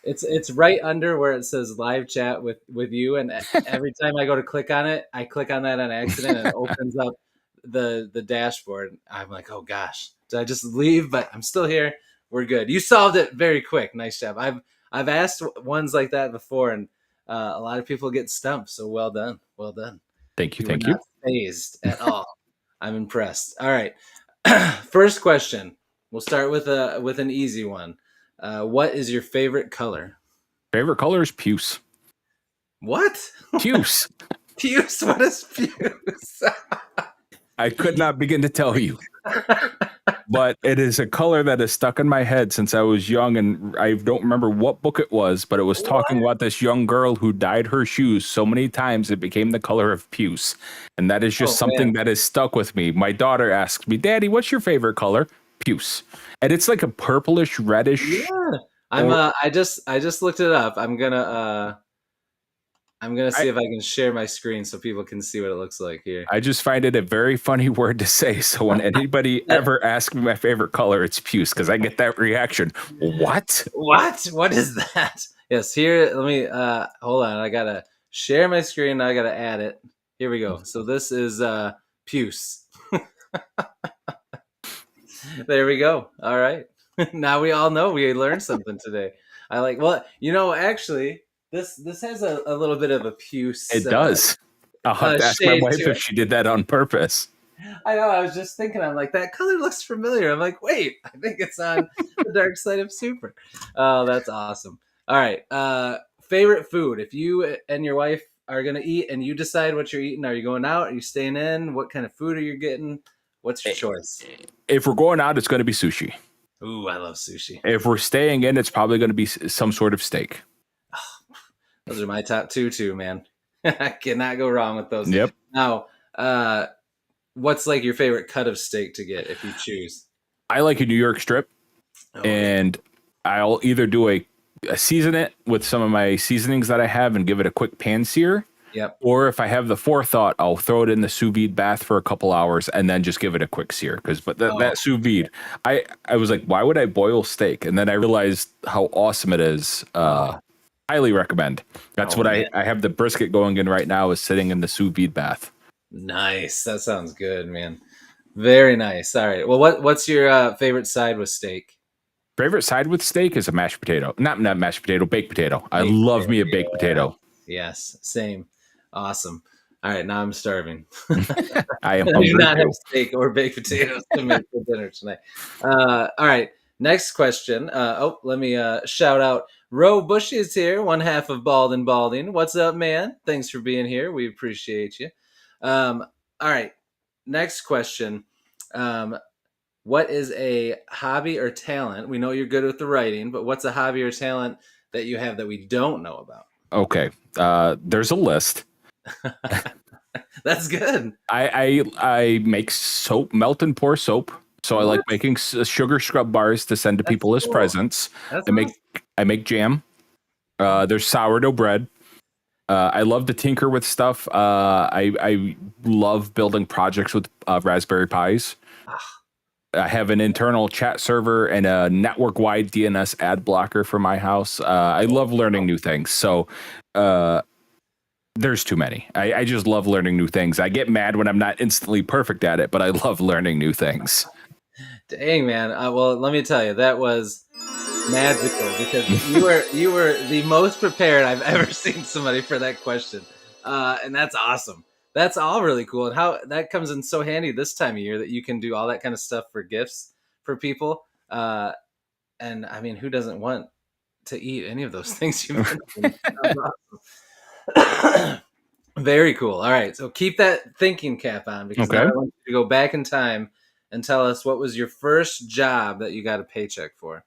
It's right under where it says live chat with you. And every time I go to click on it, I click on that on accident and it opens up the dashboard. I'm like, oh, gosh. Did I just leave? But I'm still here. We're good. You solved it very quick. Nice job. I've asked ones like that before, and a lot of people get stumped. So well done. Well done. Thank you. Not phased at all. I'm impressed. All right. First question. We'll start with an easy one. What is your favorite color? Favorite color is puce. What? Puce. Puce? What is puce? I could not begin to tell you. But it is a color that has stuck in my head since I was young, and I don't remember what book it was, but it was talking about this young girl who dyed her shoes so many times it became the color of puce. And that is just something that has stuck with me. My daughter asks me, Daddy, what's your favorite color? Puce. And it's like a purplish reddish. Yeah. I just looked it up. I'm gonna see if I can share my screen so people can see what it looks like here. I just find it a very funny word to say. So when anybody ever asks me my favorite color, it's puce, because I get that reaction. What? What is that? Yes, here, let me, hold on. I got to share my screen. I got to add it. Here we go. So this is puce. There we go. All right. Now we all know we learned something today. I like, well, actually, This has a little bit of a puce. It does. I'll have to ask my shade wife to if she did that on purpose. I know. I was just thinking. I'm like, that color looks familiar. I'm like, wait, I think it's on the dark side of Super. Oh, that's awesome. All right. Favorite food. If you and your wife are gonna eat, and you decide what you're eating, are you going out? Are you staying in? What kind of food are you getting? What's your choice? If we're going out, it's going to be sushi. Ooh, I love sushi. If we're staying in, it's probably going to be some sort of steak. Those are my top two too, man. I cannot go wrong with those. Yep. Now, what's like your favorite cut of steak to get if you choose? I like a New York strip, and I'll either do a season it with some of my seasonings that I have and give it a quick pan sear. Yep. Or if I have the forethought, I'll throw it in the sous vide bath for a couple hours and then just give it a quick sear. That sous vide, I was like, why would I boil steak? And then I realized how awesome it is. Highly recommend. That's what I have the brisket going in right now, is sitting in the sous vide bath. Nice. That sounds good, man. Very nice. All right. Well, what's your favorite side with steak? Favorite side with steak is a mashed potato. Not mashed potato, baked potato. I love me a baked potato. Yes, same. Awesome. All right, now I'm starving. I am I hungry do not too. have steak or baked potatoes to make for dinner tonight. All right, next question. Let me shout out. Ro Bushy is here, one half of Bald and Balding. What's up, man? Thanks for being here. We appreciate you. All right, next question. What is a hobby or talent? We know you're good with the writing, but what's a hobby or talent that you have that we don't know about? Okay, there's a list. That's good. I make soap, melt and pour soap. So I like making sugar scrub bars to send to people as presents. I make jam. There's sourdough bread. I love to tinker with stuff. I love building projects with Raspberry Pis. I have an internal chat server and a network-wide DNS ad blocker for my house. I love learning new things. So there's too many. I just love learning new things. I get mad when I'm not instantly perfect at it, but I love learning new things. Dang, man. Well, let me tell you, that was magical because you were the most prepared I've ever seen somebody for that question. And that's awesome. That's all really cool. And how that comes in so handy this time of year that you can do all that kind of stuff for gifts for people. And I mean, who doesn't want to eat any of those things you mentioned? Awesome. Very cool. All right. So keep that thinking cap on, because now I want you to go back in time and tell us, what was your first job that you got a paycheck for?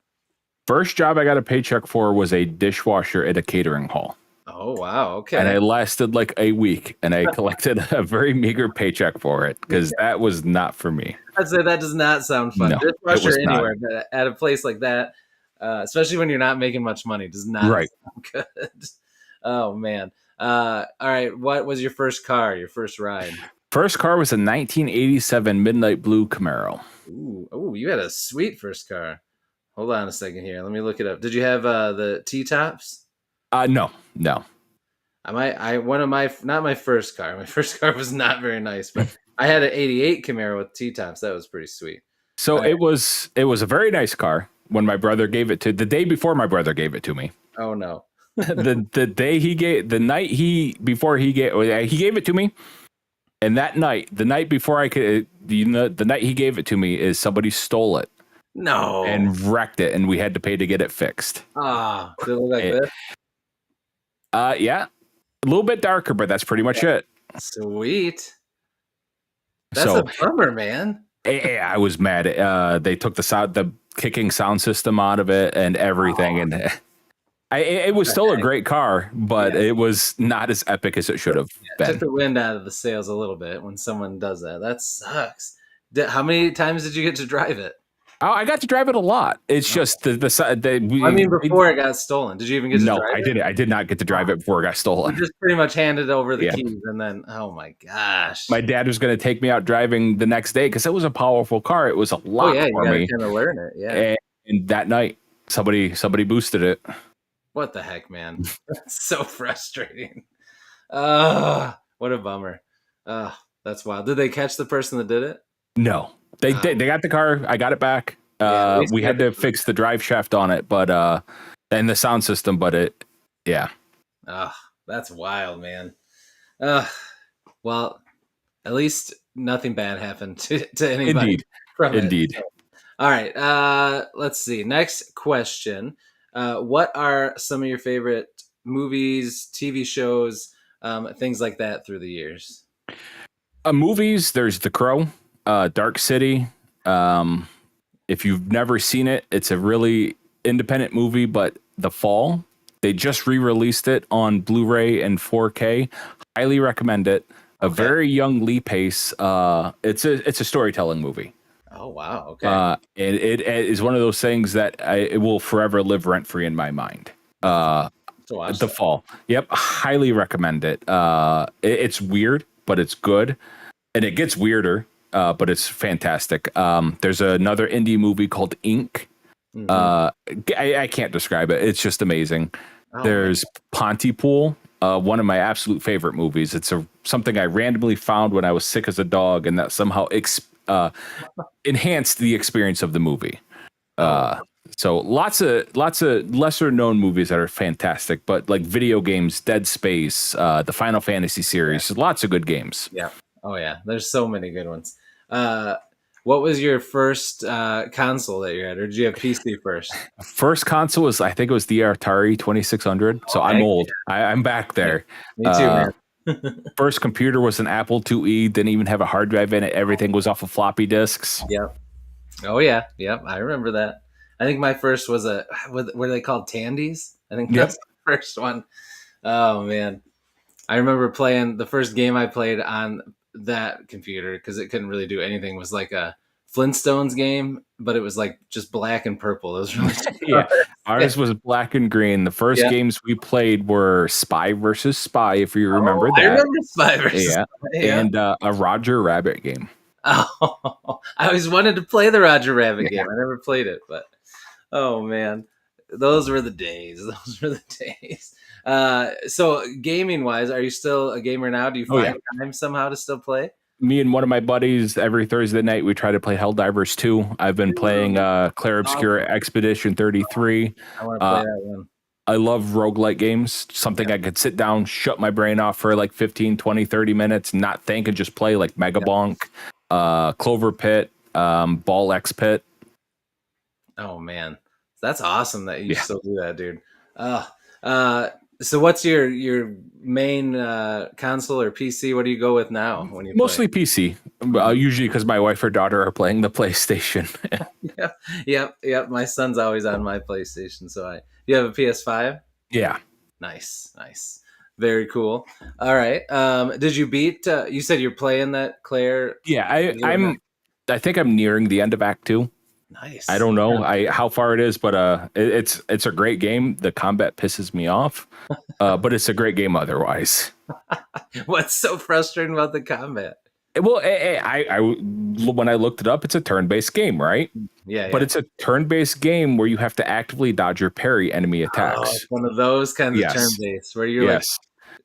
First job I got a paycheck for was a dishwasher at a catering hall. Oh, wow. Okay. And I lasted like a week, and I collected a very meager paycheck for it, because that was not for me. I'd say that does not sound fun. No, dishwasher anywhere, but at a place like that, especially when you're not making much money, does not sound good. Oh, man. All right. What was your first car, your first ride? First car was a 1987 Midnight Blue Camaro. Ooh, you had a sweet first car. Hold on a second here. Let me look it up. Did you have the T-tops? No. Not my first car. My first car was not very nice, but I had an 88 Camaro with T-tops. That was pretty sweet. So it was a very nice car when my brother gave it to, the day before my brother gave it to me. Oh no. the night he gave it to me. And that night, the night before I could, the night he gave it to me, is somebody stole it. No. And wrecked it, and we had to pay to get it fixed. Ah, did it look like this? Yeah, a little bit darker, but that's pretty much it. Sweet. That's a bummer, man. I was mad. They took the kicking sound system out of it and everything, and it was still a great car, but it was not as epic as it should have been. Took the wind out of the sails a little bit when someone does that. That sucks. How many times did you get to drive it? Oh, I got to drive it a lot. It's just before it got stolen. Did you even get to drive it? No, I didn't. I did not get to drive it before it got stolen. You just pretty much handed over the keys, and then, oh my gosh. My dad was going to take me out driving the next day because it was a powerful car. It was a lot for me. You kind of learn it, yeah. And that night, somebody boosted it. What the heck, man? That's so frustrating. What a bummer. That's wild. Did they catch the person that did it? No. They got the car. I got it back. We had to fix the drive shaft on it, but and the sound system, but it. Oh, that's wild, man. Well, at least nothing bad happened to anybody Indeed. from it. Indeed. So, all right. Let's see. Next question. What are some of your favorite movies, TV shows, things like that through the years? Movies, there's The Crow, Dark City. If you've never seen it, it's a really independent movie, but The Fall, they just re-released it on Blu-ray and 4K. Highly recommend it. A very young Lee Pace. It's a storytelling movie. Oh wow! Okay. It is one of those things that it will forever live rent free in my mind. The Fall. Yep, highly recommend it. It's weird, but it's good, and it gets weirder. But it's fantastic. There's another indie movie called Ink. I can't describe it. It's just amazing. There's Pontypool, one of my absolute favorite movies. It's something I randomly found when I was sick as a dog, and that somehow enhanced the experience of the movie. So lots of lesser known movies that are fantastic, but like video games, Dead Space, the Final Fantasy series, lots of good games. Yeah. Oh yeah, there's so many good ones. What was your first console that you had, or did you have PC first? First console was, I think it was the Atari 2600. So I'm old. I'm back there. Me too, man. First computer was an Apple IIe. Didn't even have a hard drive in it. Everything was off of floppy disks. Yep. Oh yeah. Yep. I remember that. I think my first was what are they called? Tandies? I think that's the first one. Oh man. I remember playing the first game I played on that computer, because it couldn't really do anything, was like a Flintstones game, but it was like just black and purple. It was really Ours was black and green. The first games we played were Spy versus Spy, if you remember that. I remember Spy versus Spy. And a Roger Rabbit game. Oh, I always wanted to play the Roger Rabbit game. I never played it, but oh man, those were the days. Those were the days. So gaming wise, are you still a gamer now? Do you find time somehow to still play? Me and one of my buddies, every Thursday night, we try to play Helldivers 2. I've been playing Clair Obscura Expedition 33. I want to play that one. I love roguelike games, something I could sit down, shut my brain off for like 15, 20, 30 minutes, not think, and just play, like Mega Bonk, Clover Pit, Ball X Pit. Oh man, that's awesome that you still do that, dude. So what's your main console or PC? What do you go with now when you mostly play? PC? Usually because my wife or daughter are playing the PlayStation. Yep. My son's always on my PlayStation. So you have a PS5? Yeah. Nice. Very cool. All right. Did you beat? You said you're playing that, Claire? Yeah, I think I'm nearing the end of Act 2. Nice. I don't know how far it is, but it's a great game. The combat pisses me off, but it's a great game otherwise. What's so frustrating about the combat? Well, when I looked it up, it's a turn-based game, right? Yeah. But it's a turn-based game where you have to actively dodge or parry enemy attacks. Oh, it's one of those kinds of turn-based where you're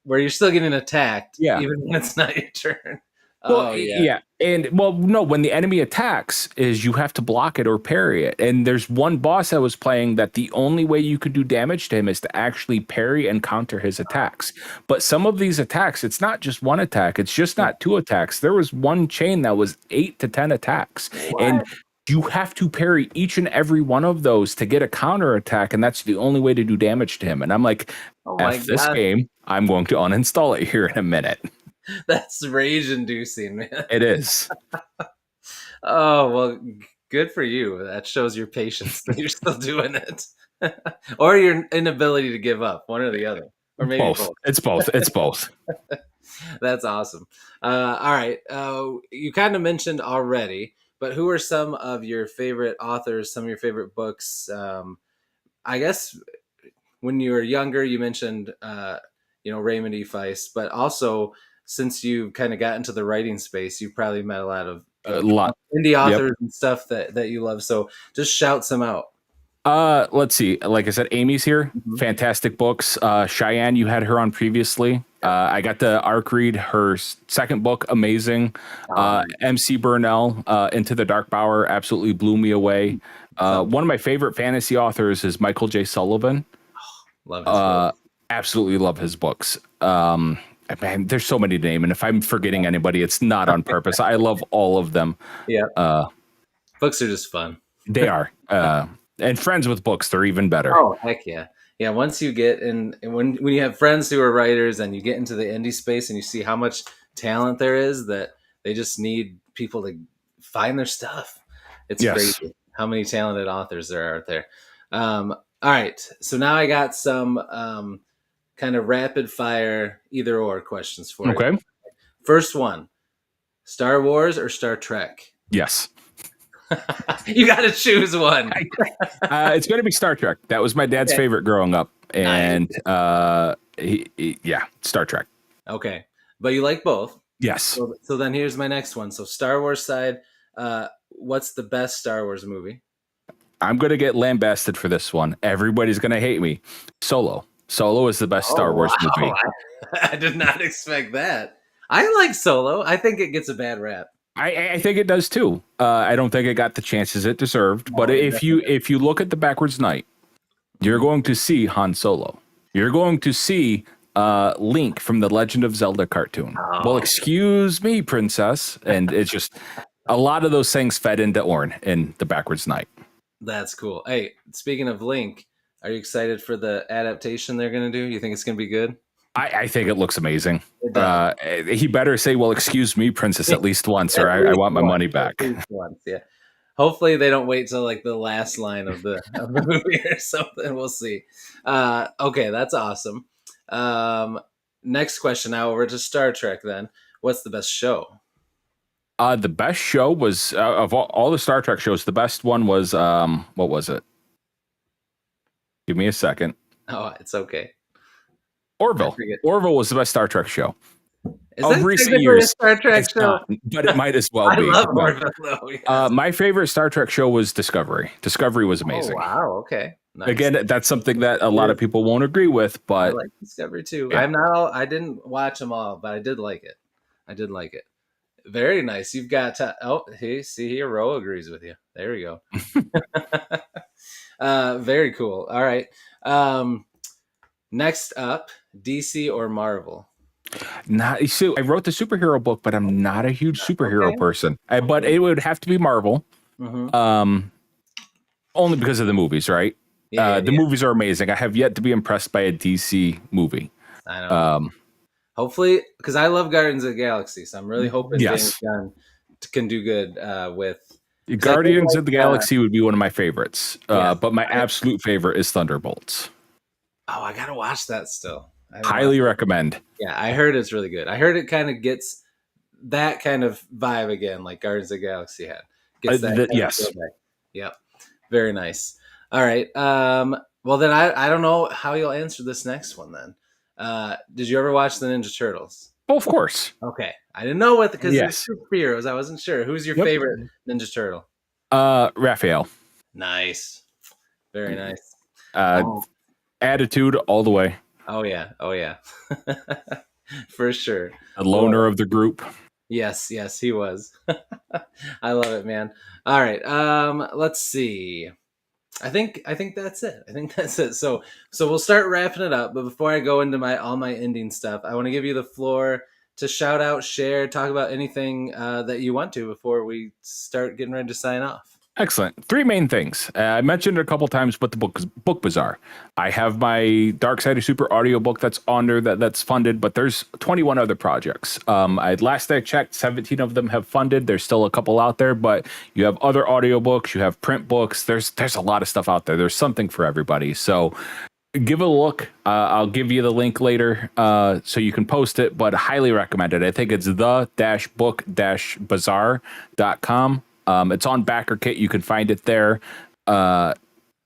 where you're still getting attacked, even when it's not your turn. Well, no, when the enemy attacks is you have to block it or parry it. And there's one boss I was playing that the only way you could do damage to him is to actually parry and counter his attacks. But some of these attacks, it's not just one attack. It's just not two attacks. There was one chain that was 8 to 10 attacks. What? And you have to parry each and every one of those to get a counter attack. And that's the only way to do damage to him. And I'm like, this game, I'm going to uninstall it here in a minute. That's rage-inducing, man. It is. Oh, well, good for you. That shows your patience that you're still doing it. Or your inability to give up, one or the other. Or maybe both. It's both. That's awesome. All right. You kind of mentioned already, but who are some of your favorite authors, some of your favorite books? I guess when you were younger, you mentioned, Raymond E. Feist, but also since you kind of got into the writing space, you've probably met a lot of indie authors and stuff that you love. So just shout some out. Let's see. Like I said, Amy's here. Fantastic books. Cheyenne, you had her on previously. I got to arc read her second book. Amazing. MC Burnell, Into the Dark Bower, absolutely blew me away. One of my favorite fantasy authors is Michael J. Sullivan. Love his books. Absolutely love his books. Man, there's so many to name, and if I'm forgetting anybody, it's not on purpose. I love all of them. Yeah. Books are just fun. They are. And friends with books, they're even better. Oh, heck yeah. Yeah, once you get in, and when you have friends who are writers and you get into the indie space and you see how much talent there is, that they just need people to find their stuff. It's crazy how many talented authors there are out there. All right. So now I got some kind of rapid fire either or questions for you. Okay. First one, Star Wars or Star Trek? Yes. You got to choose one. It's going to be Star Trek. That was my dad's favorite growing up. And Star Trek. Okay. But you like both? Yes. So then here's my next one. So Star Wars side, what's the best Star Wars movie? I'm going to get lambasted for this one. Everybody's going to hate me. Solo. Solo is the best Star Wars movie. I did not expect that. I like Solo. I think it gets a bad rap. I think it does too. I don't think it got the chances it deserved. But if you look at the Backwards Knight, you're going to see Han Solo. You're going to see Link from the Legend of Zelda cartoon. Well, excuse me, princess. And it's just a lot of those things fed into Orn in the Backwards Knight. That's cool. Hey, speaking of Link, are you excited for the adaptation they're going to do? You think it's going to be good? I think it looks amazing. He better say, well, excuse me, princess, at least once, or I want my money back. At least once, yeah. Hopefully they don't wait till like the last line of the movie or something. We'll see. Okay, that's awesome. Next question now over to Star Trek then. What's the best show? The best show was, of all the Star Trek shows, the best one was, what was it? Give me a second. Oh, it's okay. Orville. Orville was the best Star Trek show. Is that recent years? A Star Trek show? Not, but it might as well be. I love Orville, though. Yes. My favorite Star Trek show was Discovery. Discovery was amazing. Oh, wow. Okay. Nice. Again, that's something that a lot of people won't agree with, but I like Discovery too. Yeah. I didn't watch them all, but I did like it. Very nice. You've got see here, Ro agrees with you. There we go. Very cool. All right. Next up, DC or Marvel? So I wrote the superhero book, but I'm not a huge superhero person. But it would have to be Marvel. Mm-hmm. Only because of the movies, right? The movies are amazing. I have yet to be impressed by a DC movie. I know. Hopefully, because I love Guardians of the Galaxy, so I'm really hoping James Gunn can do good with Guardians of the Galaxy would be one of my favorites. But my absolute favorite is Thunderbolts. Oh, I gotta watch that still. Highly recommend. Yeah, I heard it's really good. I heard it kind of gets that kind of vibe again, like Guardians of the Galaxy had. Gets that yes. Yep. Very nice. All right. Well, then I don't know how you'll answer this next one then. Did you ever watch the Ninja Turtles? Oh, of course. Okay. I didn't know what because it's superheroes. I wasn't sure. Who's your favorite Ninja Turtle? Raphael. Nice. Very nice. Attitude all the way. Oh yeah. For sure. A loner of the group. Yes, he was. I love it, man. All right. Let's see. I think that's it. So we'll start wrapping it up. But before I go into all my ending stuff, I want to give you the floor to shout out, share, talk about anything that you want to before we start getting ready to sign off. Excellent. 3 main things. I mentioned it a couple times, but the book Bazaar. I have my Dark Side of Super audiobook that's on there that's funded, but there's 21 other projects. Last I checked, 17 of them have funded. There's still a couple out there, but you have other audiobooks, you have print books. There's a lot of stuff out there. There's something for everybody. So give it a look. I'll give you the link later so you can post it, but highly recommend it. I think it's the-book-bazaar.com. It's on BackerKit. You can find it there. Other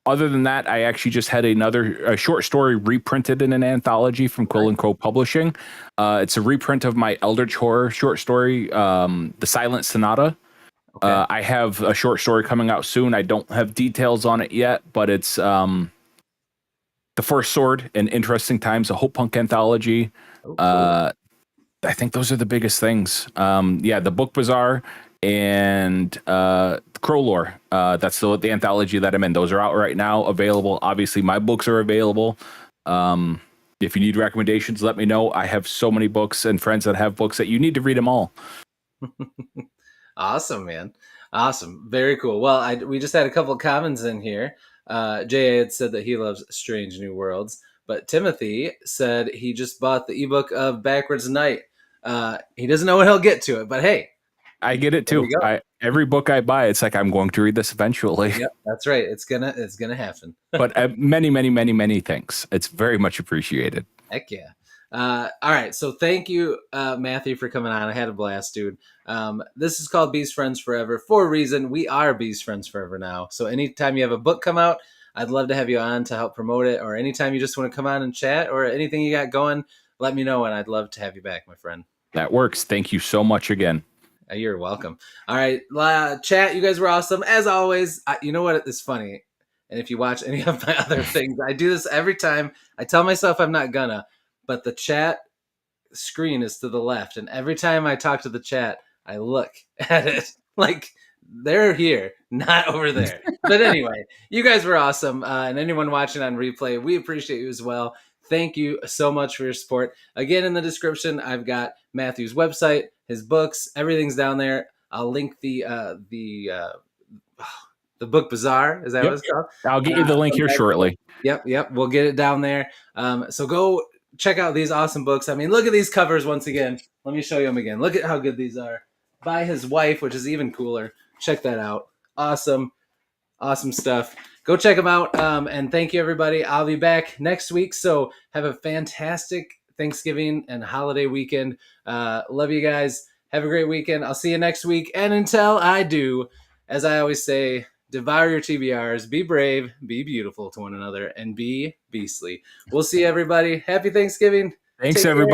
than that, I actually just had a short story reprinted in an anthology from Quill & Co. Publishing. It's a reprint of my Eldritch Horror short story, The Silent Sonata. Okay. I have a short story coming out soon. I don't have details on it yet, but it's The First Sword in Interesting Times, a Hope Punk anthology. Cool. I think those are the biggest things. The Book Bazaar and Crow Lore. That's the anthology that I'm in. Those are out right now, available. Obviously, my books are available. if you need recommendations, let me know. I have so many books and friends that have books that you need to read them all. Awesome, man. Awesome. Very cool. Well, we just had a couple of comments in here. J.A. had said that he loves Strange New Worlds, but Timothy said he just bought the ebook of Backwards Night. He doesn't know when he'll get to it, but hey. I get it too. Every book I buy, it's like I'm going to read this eventually. Yep, that's right. It's gonna happen. But many thanks. It's very much appreciated. Heck yeah. All right. So thank you, Matthew, for coming on. I had a blast, dude. This is called Beast Friends Forever for a reason. We are Beast Friends Forever now. So anytime you have a book come out, I'd love to have you on to help promote it, or anytime you just want to come on and chat or anything you got going, let me know, and I'd love to have you back, my friend. That works. Thank you so much again. You're welcome. All right, chat, you guys were awesome. As always, you know what is funny? And if you watch any of my other things, I do this every time. I tell myself I'm not gonna, but the chat screen is to the left. And every time I talk to the chat, I look at it like they're here, not over there. But anyway, you guys were awesome. And anyone watching on replay, we appreciate you as well. Thank you so much for your support. Again, in the description, I've got Matthew's website, his books, everything's down there. I'll link the book Bazaar. Is that what it's called? I'll get you the link here shortly. Yep. We'll get it down there. So go check out these awesome books. I mean, look at these covers once again. Let me show you them again. Look at how good these are. By his wife, which is even cooler. Check that out. Awesome stuff. Go check them out. And thank you, everybody. I'll be back next week. So have a fantastic Thanksgiving and holiday weekend. Love you guys. Have a great weekend. I'll see you next week. And until I do, as I always say, devour your TBRs, be brave, be beautiful to one another, and be beastly. We'll see everybody. Happy Thanksgiving. Thanks, everybody.